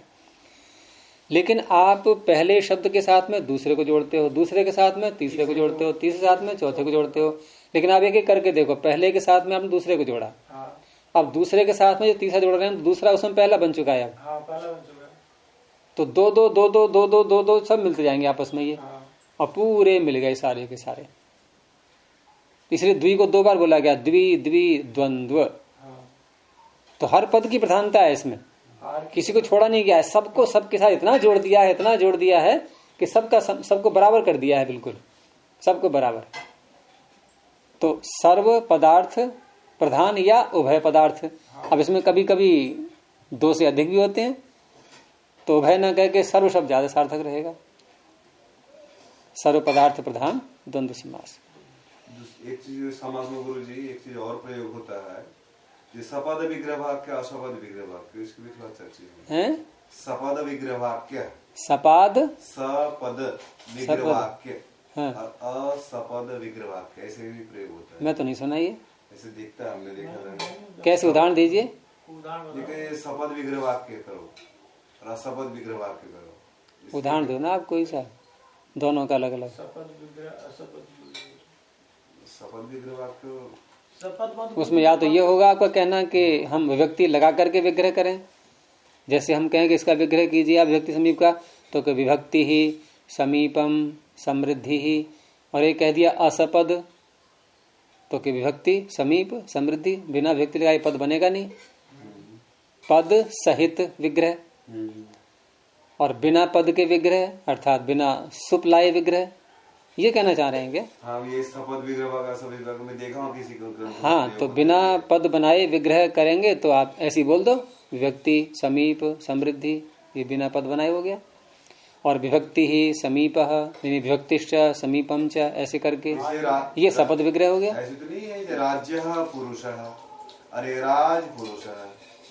लेकिन आप पहले शब्द के साथ में दूसरे को जोड़ते हो, दूसरे के साथ में तीसरे को जोड़ते हो, तीसरे के साथ में चौथे को जोड़ते हो। लेकिन आप एक एक करके देखो, पहले के साथ में आपने दूसरे को जोड़ा, अब दूसरे के साथ में जो तीसरा जोड़ रहे हैं, दूसरा उसमें पहला बन चुका है। अब तो दो दो दो दो दो दो दो दो सब मिलते जाएंगे आपस में ये, और पूरे मिल गए सारे के सारे। इसलिए द्वि को 2 बार बोला गया, द्वि द्वि द्वंद्व। तो हर पद की प्रधानता है इसमें, किसी को छोड़ा नहीं गया है, सबको सबके साथ इतना जोड़ दिया है, इतना जोड़ दिया है कि सबको बराबर कर दिया है, बिल्कुल सबको बराबर। तो सर्व पदार्थ प्रधान या उभय पदार्थ। अब इसमें कभी कभी 2 से अधिक भी होते हैं, तो उभय न कह के सर्व शब्द ज्यादा सार्थक रहेगा। सर्व पदार्थ प्रधान द्वंद्व समास।
एक चीज समास में गुरु जी एक चीज और प्रयोग होता है, ये सपद विग्रह वाक्य, असपद विग्रह वाक्य, इसकी भी थोड़ा चर्चा है। सपद विग्रह वाक्य, सपद विग्रह वाक्य, असपद विग्रह वाक्य, ऐसे भी प्रयोग होता है।
मैं तो नहीं सुना ये,
ऐसे दिखता है, हमने देखा।
कैसे उदाहरण दीजिए?
सपद विग्रह वाक्य करो और असपद विग्रह वाक्य करो,
उदाहरण दो ना आप कोई सा, दोनों का अलग अलग। उसमें या तो ये होगा आपका कहना कि हम विभक्ति लगा करके विग्रह करें, जैसे हम कहें कि इसका विग्रह कीजिए आप विभक्ति समीप का, तो कि विभक्ति ही समीपम समृद्धि ही, और एक कह दिया असपद, तो कि विभक्ति समीप समृद्धि, बिना विभक्ति लगाए पद बनेगा नहीं। पद सहित विग्रह और बिना पद के विग्रह अर्थात बिना सुप लाए विग्रह, ये कहना चाह रहे हैं क्या?
हाँ, ये सपद विग्रह का सब विग्रह में देखा हूँ किसी को।
हाँ, तो बिना पद बनाए विग्रह करेंगे तो आप ऐसी बोल दो विभक्ति समीप समृद्धि, ये बिना पद बनाए हो गया। और विभक्ति ही समीप विभक्तिश्च समीपम च, ऐसे करके ये सपद विग्रह हो गया।
ऐसे तो नहीं है राज्य पुरुष, अरे राज पुरुष,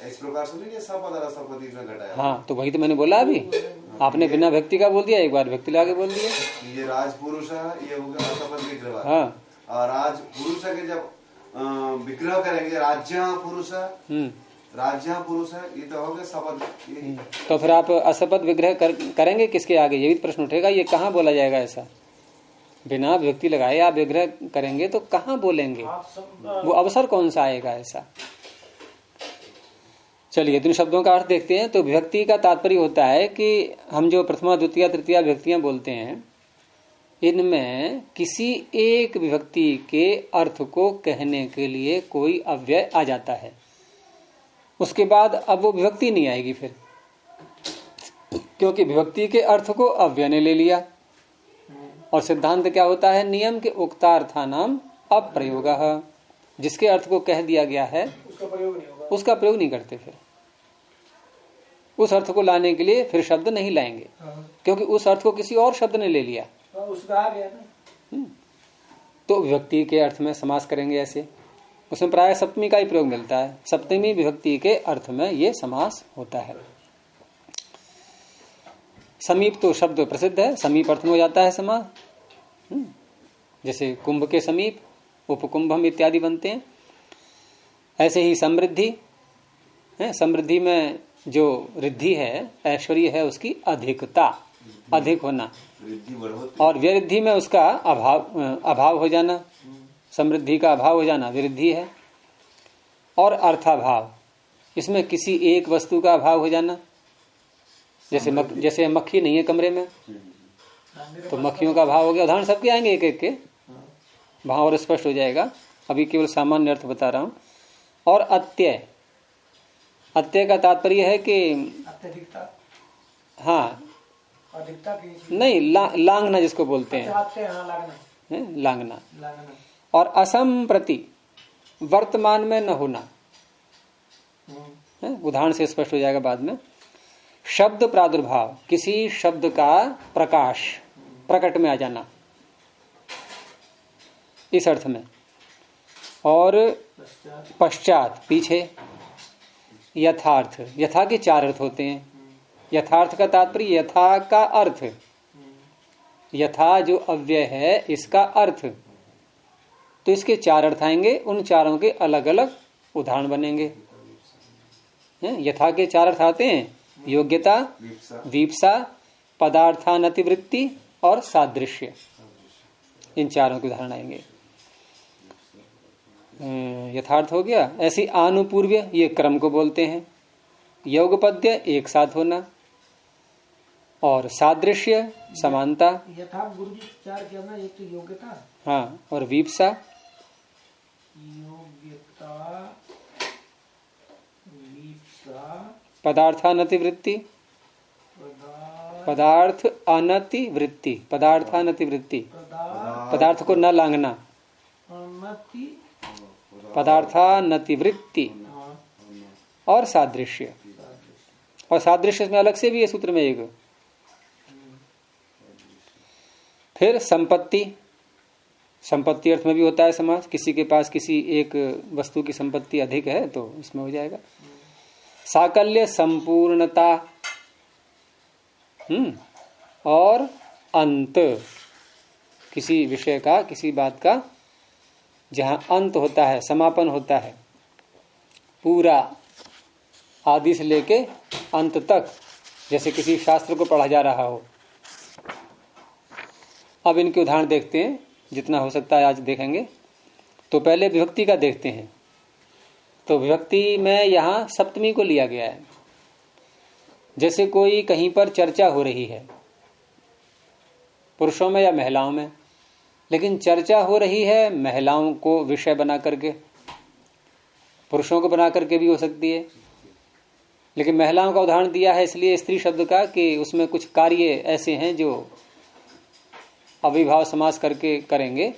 इस प्रकार से नहीं सपद और असपद इसमें घटाया।
हाँ, तो वही तो मैंने बोला अभी, आपने बिना व्यक्ति का बोल दिया, एक बार व्यक्ति लगा के बोल दिया।
ये राज पुरुष है, ये हो गया असपद विग्रह।
हाँ,
और राज पुरुष के जब विग्रह करेंगे राज्य पुरुष, राज्य पुरुष है, ये तो हो गया सपद।
तो फिर आप असपद विग्रह करेंगे किसके आगे, ये भी प्रश्न उठेगा, ये कहाँ बोला जाएगा ऐसा? बिना व्यक्ति लगाए आप विग्रह करेंगे तो कहाँ बोलेंगे, वो अवसर कौन सा आएगा ऐसा? चलिए तीन शब्दों का अर्थ देखते हैं। तो विभक्ति का तात्पर्य होता है कि हम जो प्रथमा द्वितीय तृतीया विभक्तियां बोलते हैं, इनमें किसी एक विभक्ति के अर्थ को कहने के लिए कोई अव्यय आ जाता है, उसके बाद अब वो विभक्ति नहीं आएगी फिर, क्योंकि विभक्ति के अर्थ को अव्यय ने ले लिया। और सिद्धांत क्या होता है, नियम के उक्तार्थानाम अप्रयोगः, जिसके अर्थ को कह दिया गया है उसका प्रयोग नहीं करते, फिर उस अर्थ को लाने के लिए फिर शब्द नहीं लाएंगे, क्योंकि उस अर्थ को किसी और शब्द ने ले लिया।
उसका आ गया ना।
तो विभक्ति के अर्थ में समास करेंगे ऐसे, उसमें प्राय सप्तमी का ही प्रयोग मिलता है, सप्तमी विभक्ति के अर्थ में ये समास होता है। समीप तो शब्द प्रसिद्ध है, समीप अर्थ में हो जाता है समास, जैसे कुंभ के समीप उपकुंभम इत्यादि बनते हैं। ऐसे ही समृद्धि है, समृद्धि में जो रिद्धि है, ऐश्वर्य है, उसकी अधिकता, अधिक होना, और विरिद्धि में उसका अभाव हो जाना, समृद्धि का अभाव हो जाना विरिद्धि है। और अर्थाभाव, इसमें किसी एक वस्तु का अभाव हो जाना, जैसे मक्खी नहीं है कमरे में तो मक्खियों का अभाव हो गया। उदाहरण सबके आएंगे एक एक के, वहां और स्पष्ट हो जाएगा, अभी केवल सामान्य अर्थ बता रहा हूं। और अत्यय, अत्यय का तात्पर्य है कि
अत्यधिकता,
हाँ
अधिकता की
नहीं, लांगना जिसको बोलते हैं, लांगना। और असंप्रति, वर्तमान में न होना, उदाहरण से स्पष्ट हो जाएगा बाद में। शब्द प्रादुर्भाव, किसी शब्द का प्रकाश, प्रकट में आ जाना, इस अर्थ में। और पश्चात, पीछे। यथार्थ, यथा के चार अर्थ होते हैं। यथार्थ का तात्पर्य यथा का अर्थ, यथा जो अव्यय है इसका अर्थ, तो इसके चार अर्थ आएंगे, उन चारों के अलग अलग उदाहरण बनेंगे। यथा के चार अर्थ आते हैं, योग्यता, वीप्सा, पदार्थानतिवृत्ति और सादृश्य, इन चारों के उदाहरण आएंगे। यथार्थ हो गया। ऐसी आनुपूर्व्य, ये क्रम को बोलते हैं। योगपद्य, एक साथ होना। और सादृश्य, समानता।
यथा गुरु जी चार क्या ना, एक तो योग्यता,
हाँ, और वीप्सा,
योग्यता, वीप्सा,
पदार्थानतिवृत्ति, पदार्थ अनतिवृत्ति, पदार्थानतिवृत्ति, पदार्थ को न लांघना, पदार्थानतिवृत्ति। और सादृश्य, और सादृश्य में अलग से भी है सूत्र में एक। फिर संपत्ति, संपत्ति अर्थ में भी होता है समास, किसी के पास किसी एक वस्तु की संपत्ति अधिक है तो इसमें हो जाएगा। साकल्य, संपूर्णता। और अंत, किसी विषय का, किसी बात का जहां अंत होता है, समापन होता है, पूरा आदि से लेके अंत तक जैसे किसी शास्त्र को पढ़ा जा रहा हो। अब इनके उदाहरण देखते हैं, जितना हो सकता है आज देखेंगे। तो पहले विभक्ति का देखते हैं। तो विभक्ति में यहाँ सप्तमी को लिया गया है। जैसे कोई कहीं पर चर्चा हो रही है, पुरुषों में या महिलाओं में, लेकिन चर्चा हो रही है महिलाओं को विषय बना करके, पुरुषों को बना करके भी हो सकती है, लेकिन महिलाओं का उदाहरण दिया है इसलिए स्त्री शब्द का कि उसमें कुछ कार्य ऐसे हैं जो अविभाव समास करके करेंगे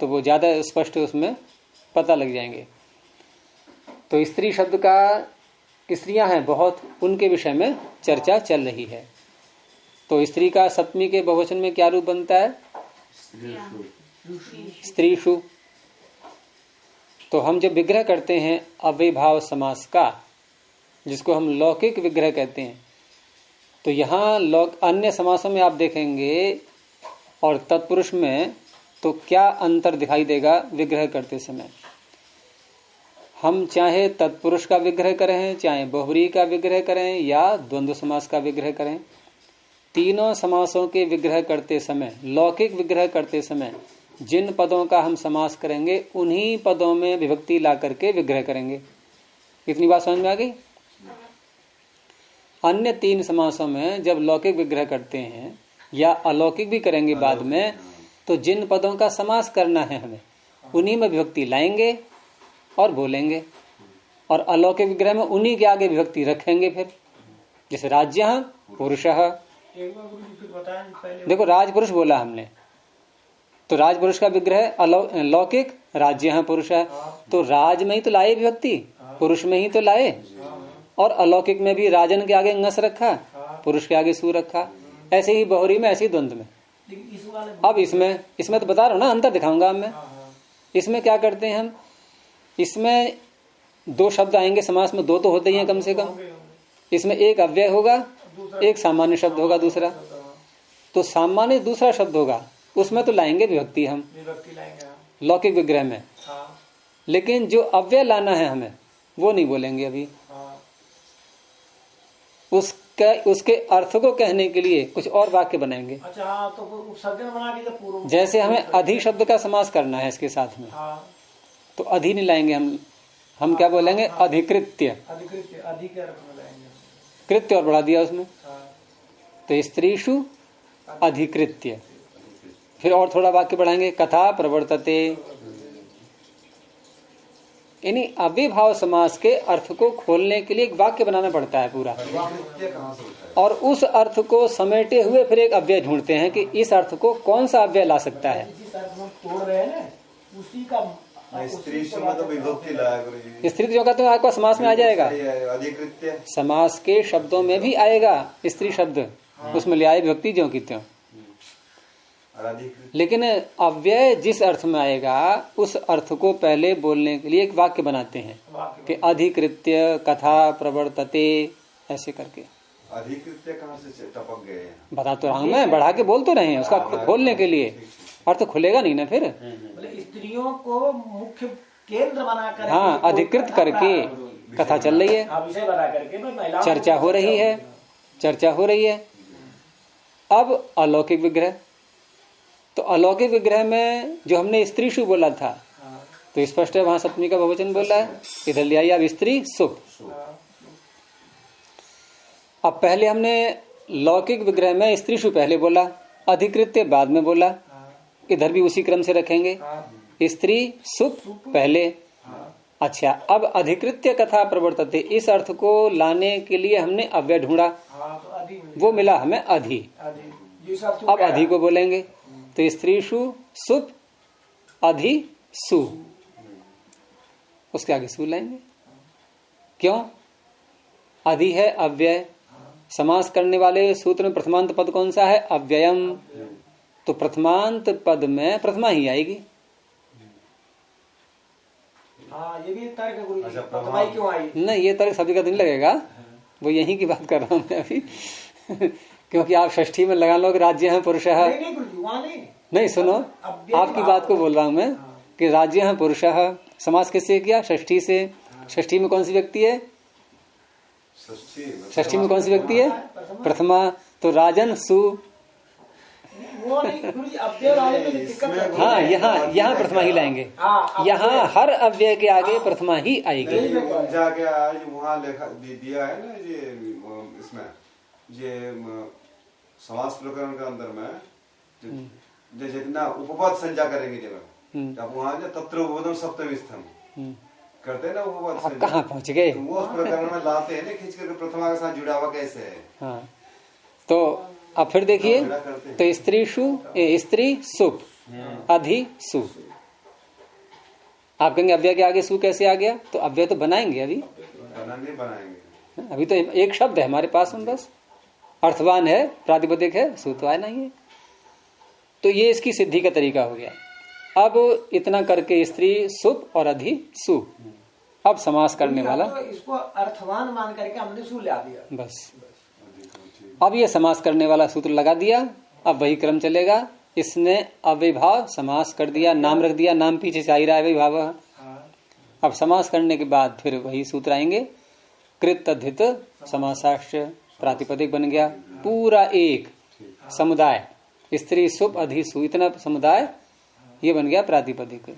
तो वो ज्यादा स्पष्ट उसमें पता लग जाएंगे। तो स्त्री शब्द का स्त्रियां हैं बहुत, उनके विषय में चर्चा चल रही है। तो स्त्री का सप्तमी के बहुवचन में क्या रूप बनता है? स्त्रीषु। तो हम जब विग्रह करते हैं अविभाव समास का, जिसको हम लौकिक विग्रह कहते हैं, तो यहाँ अन्य समासों में आप देखेंगे और तत्पुरुष में तो क्या अंतर दिखाई देगा विग्रह करते समय। हम चाहे तत्पुरुष का विग्रह करें, चाहे बहुव्रीहि का विग्रह करें या द्वंद्व समास का विग्रह करें, तीनों समासों के विग्रह करते समय, लौकिक विग्रह करते समय जिन पदों का हम समास करेंगे उन्हीं पदों में विभक्ति ला करके विग्रह करेंगे। इतनी बात समझ में आ गई? अन्य तीन समासों में जब लौकिक विग्रह करते हैं या अलौकिक भी करेंगे बाद में, तो जिन पदों का समास करना है हमें उन्हीं में विभक्ति लाएंगे और बोलेंगे, और अलौकिक विग्रह में उन्हीं के आगे विभक्ति रखेंगे। फिर जैसे राज्यः पुरुषः, देखो राजपुरुष बोला हमने, तो राजपुरुष का विग्रह लौकिक राज्यः पुरुषः, तो राज में ही तो लाए विभक्ति, पुरुष में ही तो लाए, और अलौकिक में भी राजन के आगे ngस रखा, पुरुष के आगे सु रखा। ऐसे ही बहुरी में, ऐसे ही द्वंद्व में। अब इसमें तो बता रहा हूं ना, अंतर दिखाऊंगा मैं। इसमें क्या करते हैं हम, इसमें दो शब्द आएंगे समास में, दो तो होते ही हैं कम से कम। इसमें एक अव्यय होगा, एक सामान्य शब्द होगा दूसरा। तो सामान्य दूसरा शब्द होगा, उसमें तो लाएंगे विभक्ति हम लौकिक विग्रह में, लेकिन जो अव्यय लाना है हमें वो नहीं बोलेंगे अभी। उसके अर्थ को कहने के लिए कुछ और वाक्य बनाएंगे।
अच्छा, तो उपसर्जन बना के पूर्व, जैसे
हमें अधि शब्द का समास करना है इसके साथ में, तो अधि नहीं लाएंगे हम क्या बोलेंगे? अधिकृत्य। कृत्य और बढ़ा दिया उसमें, तो स्त्रीषु अधिकृत्य। फिर और थोड़ा वाक्य बढ़ाएंगे, कथा प्रवर्तते। यानी अविभाव समास के अर्थ को खोलने के लिए एक वाक्य बनाना पड़ता है पूरा, और उस अर्थ को समेटे हुए फिर एक अव्यय ढूंढते हैं कि इस अर्थ को कौन सा अव्यय ला सकता है। स्त्री जो कहते हैं आपको समास में आ जाएगा, समास के शब्दों में भी आएगा स्त्री शब्द, उसमें ले आए विभक्ति ज्यों की त्यों। लेकिन अव्यय जिस अर्थ में आएगा उस अर्थ को पहले बोलने के लिए एक वाक्य बनाते हैं कि अधिकृत्य कथा प्रवर्तते, ऐसे करके।
अधिकृत्य कहाँ से टपक गए हैं?
बता तो रहा हूँ मैं, बढ़ा के बोल तो रहे हैं, उसका खोलने के लिए अर्थ खुलेगा नहीं ना फिर।
स्त्रियों को मुख्य केंद्र बनाकर,
हाँ, अधिकृत करके कथा चल रही है,
विषय बना करके
चर्चा हो रही है, चर्चा हो रही है। अब अलौकिक विग्रह, तो अलौकिक विग्रह में जो हमने स्त्रीषु बोला था, तो स्पष्ट है वहां सप्तमी का बहुवचन बोला है, इधर ले आइए अब स्त्री सुख। अब पहले हमने लौकिक विग्रह में स्त्रीषु पहले बोला, अधिकृत्य बाद में बोला, इधर भी उसी क्रम से रखेंगे, स्त्री सुख पहले। अच्छा, अब अधिकृत्य कथा प्रवर्तते, इस अर्थ को लाने के लिए हमने अव्यय ढूंढा, वो मिला हमें अधि। अब अधि को बोलेंगे, तो स्त्रीषु सुप अधि सु, उसके आगे सु लाएंगे। क्यों? अधि है अव्यय, समास करने वाले सूत्र में प्रथमांत पद कौन सा है? अव्ययम, तो प्रथमांत पद में प्रथमा ही आएगी।
ये भी तर्क है गुरु जी, प्रथमा ही क्यों आई?
नहीं, ये तर्क सभी का नहीं लगेगा, वो यहीं की बात कर रहा हूं मैं अभी क्योंकि आप षष्ठी में लगा लो कि राज्य है पुरुष है। नहीं, सुनो, आपकी बात को बोल रहा हूं मैं कि राज्य है पुरुष है, समास किससे किया? षष्ठी से। षष्ठी में कौन सी व्यक्ति है? षष्ठी में कौन सी व्यक्ति है? प्रथमा। तो राजन सु,
वो नहीं गुरुजी, अव्यय वाले में दिक्कत है।
हाँ, यहाँ प्रथमा ही लाएंगे। यहाँ हर अव्यय के आगे प्रथमा ही आएगी।
जाके आज वहाँ लिखा दिया है ना, ये इसमें ये समास प्रकरण के अंदर में जितना उपपद संज्ञा करेंगे जब वहाँ तत्र उपपदम सप्तमी स्थान करते हैं ना उपपद संज्ञा।
कहाँ पहुँच गए?
तो वो उस प्रकरण में लाते हैं ना खींच करके प्रथमा के साथ जुड़ा हुआ कैसे है।
हाँ, तो अब फिर देखिए, तो स्त्री सुप अधि सु। आप कहेंगे अव्यय के आगे सु कैसे आ गया? तो अव्यय तो बनाएंगे, अभी तो एक शब्द है हमारे पास में, बस अर्थवान है, प्रातिपदिक है, सु तो आया नहीं है। तो ये इसकी सिद्धि का तरीका हो गया। अब इतना करके स्त्री सुप और अधि सु। अब समास करने वाला
तो इसको अर्थवान मान करके हमने सु ला दिया
बस। अब ये समास करने वाला सूत्र लगा दिया। अब वही क्रम चलेगा। इसने अविभाव समास कर दिया, नाम रख दिया, नाम पीछे से आ ही रहा है अविभाव। अब समास करने के बाद फिर वही सूत्र आएंगे। कृत तद्धित समासाश्च प्रातिपदिक बन गया पूरा एक समुदाय। स्त्री सुप अधि सु, इतना समुदाय ये बन गया प्रातिपदिक।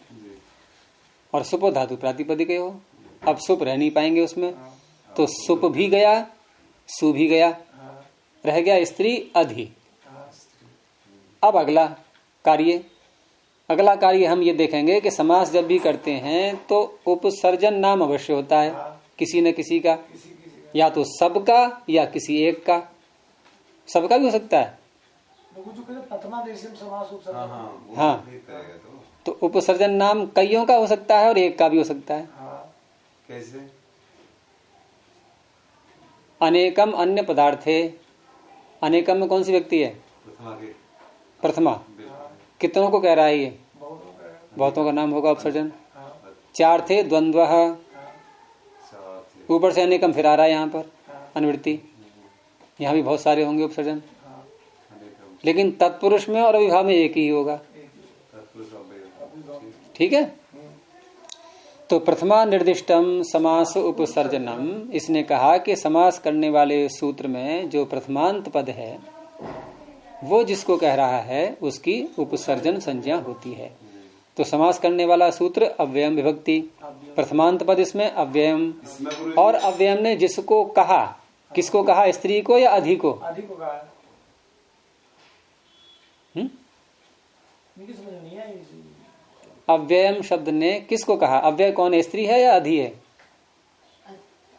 और सुप धातु प्रातिपदिक हो। अब सुप रह नहीं पाएंगे उसमें, तो सुप भी गया, सु भी गया, रह गया स्त्री अधि। अब अगला कार्य हम ये देखेंगे कि समास जब भी करते हैं तो उपसर्जन नाम अवश्य होता है किसी न किसी का, या तो सबका या किसी एक का। सबका भी हो सकता है। हाँ, तो उपसर्जन नाम कईयों का हो सकता है और एक का भी हो सकता है।
कैसे?
अनेकम अन्य पदार्थे। अनेकम में कौन सी व्यक्ति है? प्रथमा। कितनों को कह रहा है ये? बहुतों का नाम होगा उपसर्जन। चार थे द्वंद्वः, ऊपर से अनेकम फिर आ रहा है यहाँ पर अनुवृत्ति। यहाँ भी बहुत सारे होंगे उपसर्जन, लेकिन तत्पुरुष में और अविभाव में एक ही होगा। ठीक है। तो प्रथमा निर्दिष्टम समास उपसर्जनम, इसने कहा कि समास करने वाले सूत्र में जो प्रथमांत पद है वो जिसको कह रहा है उसकी उपसर्जन संज्ञा होती है। तो समास करने वाला सूत्र अव्ययम विभक्ति, प्रथमांत पद इसमें अव्ययम। और अव्ययम ने जिसको कहा, किसको कहा? स्त्री को या अधि को?
अधि को कहा।
अव्ययम शब्द ने किसको कहा? अव्यय कौन है? स्त्री है या अधि है?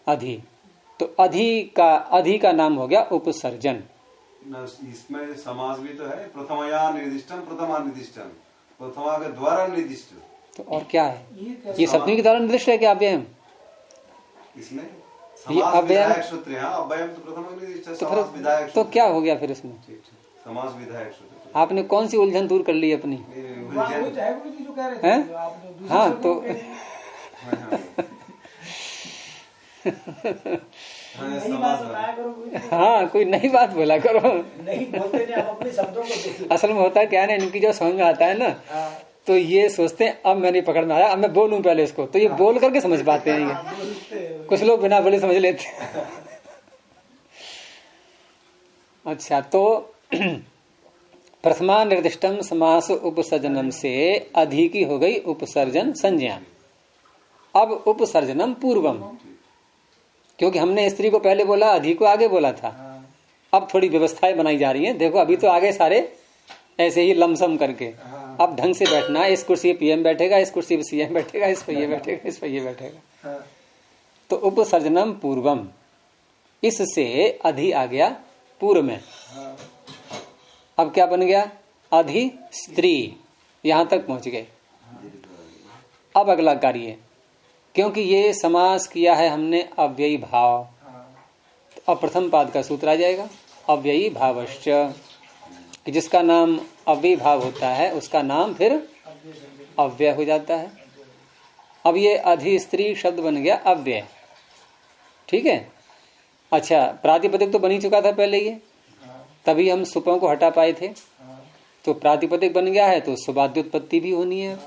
अधि। तो अधि का नाम हो गया उपसर्जन।
इसमें समास भी तो है, प्रथमया निर्दिष्टम प्रथमा निर्दिष्टम, प्रथमा के द्वारा निर्दिष्ट।
तो और क्या है? ये सप्तमी के द्वारा निर्दिष्ट है क्या अव्ययम?
इसमें
अव्ययम
सूत्र है, अव्ययम तो प्रथमा निर्दिष्ट।
तो क्या हो गया फिर इसमें?
समास विधायक सूत्र।
आपने कौन सी उलझन दूर कर ली अपनी? हाँ, तो हाँ, कोई नई बात बोला करो।
नहीं बोलते नहीं, आप अपने शब्दों को देखिए।
असल में होता क्या है ना, इनकी जो समझ में आता है ना, तो ये सोचते हैं अब मैं नहीं पकड़ में आया, अब मैं बोलूं पहले इसको, तो ये बोल करके समझ पाते हैं। ये कुछ लोग बिना बोले समझ लेते हैं। अच्छा, तो प्रथमा निर्दिष्टम समास उपसर्जनम से अधि की हो गई उपसर्जन संज्ञा। अब उपसर्जनम पूर्वम, क्योंकि हमने स्त्री को पहले बोला, अधि को आगे बोला था। अब थोड़ी व्यवस्थाएं बनाई जा रही हैं। देखो अभी तो आगे सारे ऐसे ही लमसम करके, अब ढंग से बैठना। इस कुर्सी पे पीएम बैठेगा, इस कुर्सी पे सीएम बैठेगा, इस पे ये बैठेगा, इस पे ये बैठेगा। तो उपसर्जनम पूर्वम, इससे अधि आ गया पूर्व में। अब क्या बन गया? अधि स्त्री, यहां तक पहुंच गए। अब अगला कार्य, क्योंकि ये समास किया है हमने अव्ययी भाव, तो अब प्रथम पाद का सूत्र आ जाएगा अव्ययी भावश्च, कि जिसका नाम अव्ययी भाव होता है उसका नाम फिर अव्यय हो जाता है। अब ये अधि स्त्री शब्द बन गया अव्यय। ठीक है। अच्छा, प्रातिपदिक तो बन ही चुका था पहले ये, तभी हम सुपों को हटा पाए थे। तो प्रातिपदिक बन गया है तो सुबाद्योत्पत्ति भी होनी है।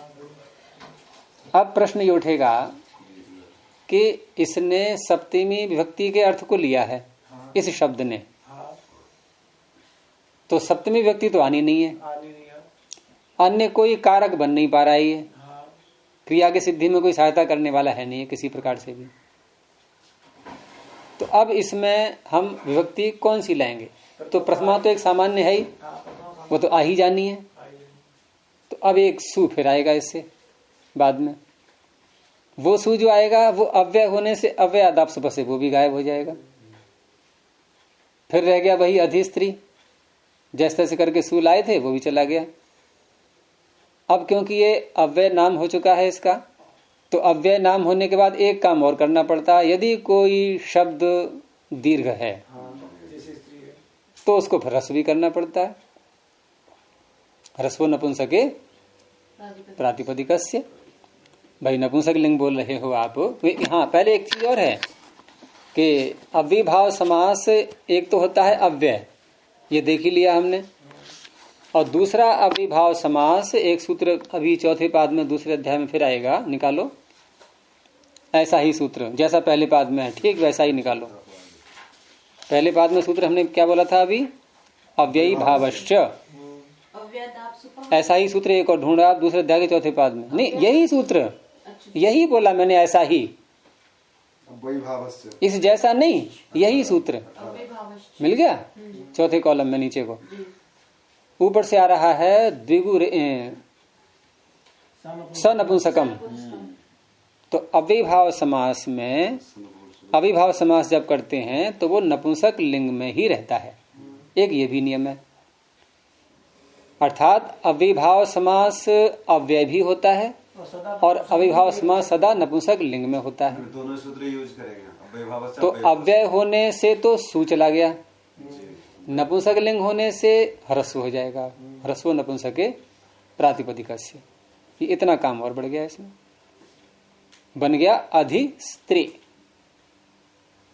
अब प्रश्न ये उठेगा कि इसने सप्तमी विभक्ति के अर्थ को लिया है इस शब्द ने, तो सप्तमी विभक्ति तो आनी नहीं है, अन्य कोई कारक बन नहीं पा रहा है, ये क्रिया की सिद्धि में कोई सहायता करने वाला है नहीं है किसी प्रकार से भी। तो अब इसमें हम विभक्ति कौन सी लाएंगे? तो प्रथमा तो एक सामान्य है ही, वो तो आ ही जानी है। तो अब एक सु फिर आएगा इससे बाद में, वो सु जो आएगा वो अव्यय होने से अव्यय आदाप सुपह से वो भी गायब हो जाएगा। फिर रह गया वही अधिस्त्री, जैसे तैसे करके सु लाए थे वो भी चला गया। अब क्योंकि ये अव्यय नाम हो चुका है इसका, तो अव्यय नाम होने के बाद एक काम और करना पड़ता है। यदि कोई शब्द दीर्घ है तो उसको फिर ह्रस्व भी करना पड़ता है। ह्रस्व नपुंसके प्रातिपदिकस्य। भाई नपुंसक लिंग बोल रहे हो आप। हाँ, पहले एक चीज और है कि अव्ययभाव समास एक तो होता है अव्यय, ये देख ही लिया हमने, और दूसरा अव्ययभाव समास एक सूत्र अभी चौथे पाद में दूसरे अध्याय में फिर आएगा, निकालो ऐसा ही सूत्र जैसा पहले पाद में है, ठीक वैसा ही निकालो। पहले पाद में सूत्र हमने क्या बोला था अभी? अव्ययी भावश्च, ऐसा ही सूत्र एक और ढूंढा आप दूसरे अध्याय के चौथे पाद में। नहीं, यही सूत्र, यही बोला मैंने, ऐसा ही, इस जैसा नहीं, यही सूत्र मिल गया चौथे कॉलम में नीचे को। ऊपर से आ रहा है द्विगु सनपुंसकम। तो अव्ययभाव समास में, अव्ययभाव समास जब करते हैं तो वो नपुंसक लिंग में ही रहता है। एक ये भी नियम है, अर्थात अव्ययभाव समास अव्यय भी होता है और अव्ययभाव समास सदा नपुंसक लिंग में होता है।
दोनों सूत्र यूज करेंगे।
तो अव्यय होने से तो सु चला गया, नपुंसक लिंग होने से ह्रस्व हो जाएगा, ह्रस्व नपुंसके प्रातिपदिकस्य। ये इतना काम और बढ़ गया, इसमें बन गया अधिस्त्री।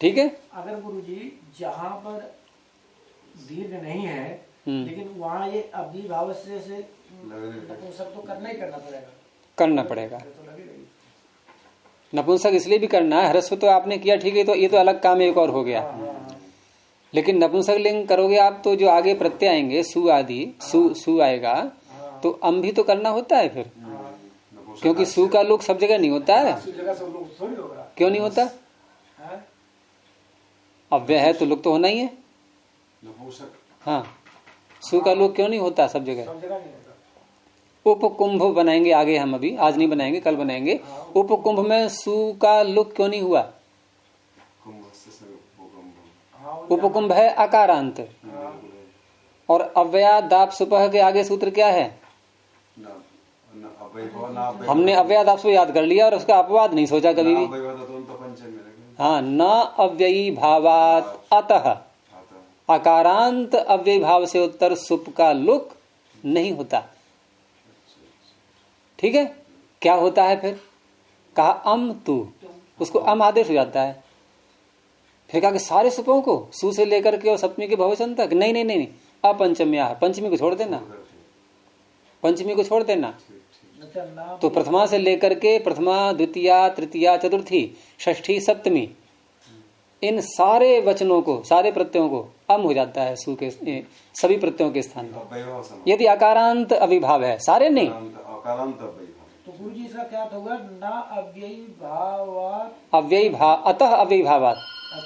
ठीक है।
अगर गुरुजी जहाँ पर दीर्घ नहीं है लेकिन वहाँ ये अव्ययभाव से नपुंसक तो करना ही करना पड़ेगा,
करना पड़ेगा। नपुंसक इसलिए भी करना है, ह्रस्व तो आपने किया ठीक है, तो ये तो अलग काम एक और हो गया। लेकिन नपुंसक लिंग करोगे आप तो जो आगे प्रत्यय आएंगे सु आदि, सु आएगा तो अम भी तो करना होता है फिर, क्योंकि सु का लोक सब जगह नहीं होता है। क्यों नहीं होता? अव्यय है तो लोक तो होना ही है। हाँ, सु का लोक क्यों नहीं होता सब जगह? उपकुंभ बनाएंगे आगे हम, अभी आज नहीं बनाएंगे, कल बनाएंगे। उपकुंभ में सु का लोक क्यों नहीं हुआ? उपकुंभ है अकारांत, और अव्यया दाप सुपह के आगे सूत्र क्या है? हमने अव्यया दाप सुपह याद कर लिया और उसका अपवाद नहीं सोचा कभी भी। हाँ, न अव्ययी भावात अतः, अकारांत अव्ययी भाव से उत्तर सुप का लुक नहीं होता। ठीक है। क्या होता है फिर? कहा अम तू, उसको अम आदेश हो जाता है। फिर कहा कि सारे सुपों को सु से लेकर के और सप्तमी के भविष्य तक, नहीं नहीं नहीं, अपंचम्या, पंचमी को छोड़ देना, पंचमी को छोड़ देना। तो प्रथमा से लेकर के प्रथमा, द्वितीया, तृतीया, चतुर्थी, षष्ठी, सप्तमी, इन सारे वचनों को, सारे प्रत्ययों को अम हो जाता है सु के सभी प्रत्ययों के स्थान पर, यदि अकारांत अविभाव है, सारे नहीं।
तो गुरुजी इसका क्या होगा? ना अव्ययी भावात,
अव्ययी भाव, अतः अव्ययी भावात,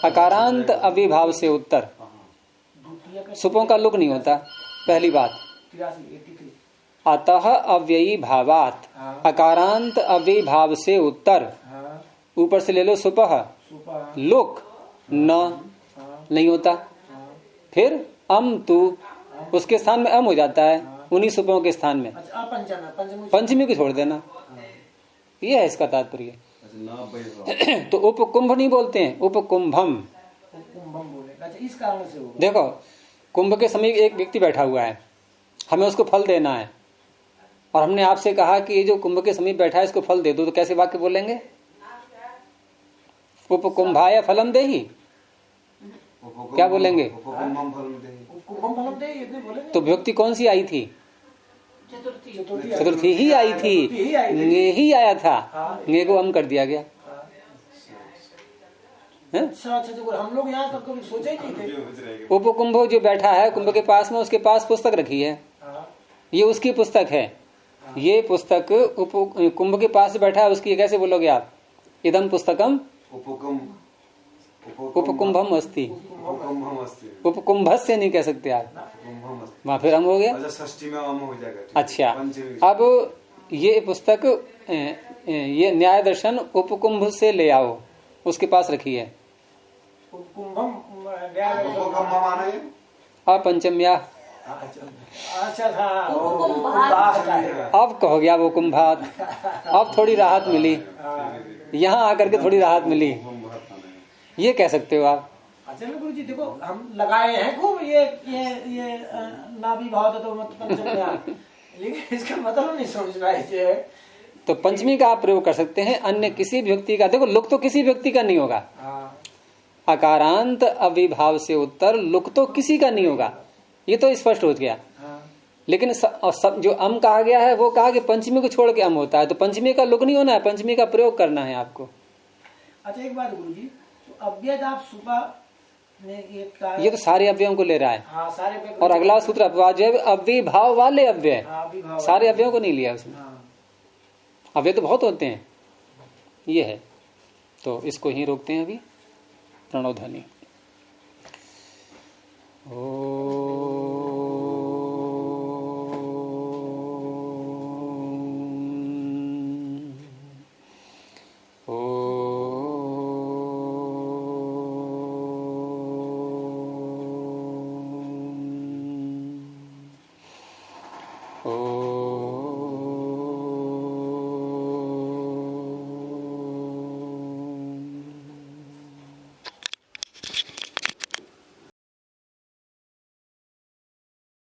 अकारांत अव्ययी भाव से उत्तर सुपों का लुक नहीं होता। पहली बात, अतः अव्ययी भावात, अकारांत अव्ययी भाव से उत्तर, ऊपर से ले लो सुपह, लुक न नहीं होता। फिर अम तू, उसके स्थान में अम हो जाता है, उन्हीं सुपों के स्थान में पंचमी को छोड़ देना। ये है इसका तात्पर्य। तो उपकुंभ नहीं बोलते हैं, उपकुंभम।
इस कारण से
देखो, कुंभ के समीप एक व्यक्ति बैठा हुआ है, हमें उसको फल देना है, और हमने आपसे कहा कि ये जो कुंभ के समीप बैठा है इसको फल दे दो, तो कैसे वाक्य बोलेंगे? उपकुंभाय फलम देहि, क्या बोलेंगे? तो विभक्ति कौन सी आई थी? चतुर्थी ही आई थी, गे ही आया था, गे को हम कर दिया गया।
अच्छा, हम लोग यहाँ कभी सोचे ही नहीं थे।
उपकुंभ जो बैठा है कुंभ के पास में, उसके पास पुस्तक रखी है, ये उसकी पुस्तक है। ये पुस्तक कुंभ के पास बैठा है उसकी, कैसे बोलोगे आप? इदम पुस्तकम उपकुंभम अस्ति। उपकुंभस्य नहीं कह सकते आप, वहां फिर हम हो गया। अच्छा, अब ये पुस्तक ये न्याय दर्शन उपकुंभ से ले आओ, उसके पास रखी है। पंचम्या। अब कहो गया वो कुंभात, अब थोड़ी राहत मिली, यहाँ आकर के थोड़ी राहत मिली, ये कह सकते हो आप।
अच्छा गुरु जी देखो, हम लगाए हैं खूब ये नाभि भाव तो मत पंचम्या, लेकिन इसका मतलब नहीं समझ रहा।
तो पंचमी का आप प्रयोग कर सकते हैं, अन्य किसी व्यक्ति का। देखो लुक तो किसी व्यक्ति का नहीं होगा, अकारांत अविभाव से उत्तर लुक तो किसी का नहीं होगा, ये तो स्पष्ट हो गया। लेकिन जो अम कहा गया है वो कहा कि पंचमी को छोड़ के अम होता है, तो पंचमी का लुक नहीं होना है, पंचमी का प्रयोग करना है आपको।
अच्छा एक बात गुरु जी, तो अव्यय आप सुबह
ये तो सारे अव्ययों को ले रहा है।
हाँ, सारे।
और अगला सूत्र अपवाद है अविभाव वाले अव्यय, सारे अव्ययों को नहीं लिया उसमें। अव्यय तो बहुत होते हैं, ये है। तो इसको ही रोकते हैं अभी। प्रणव ध्वनि। ओ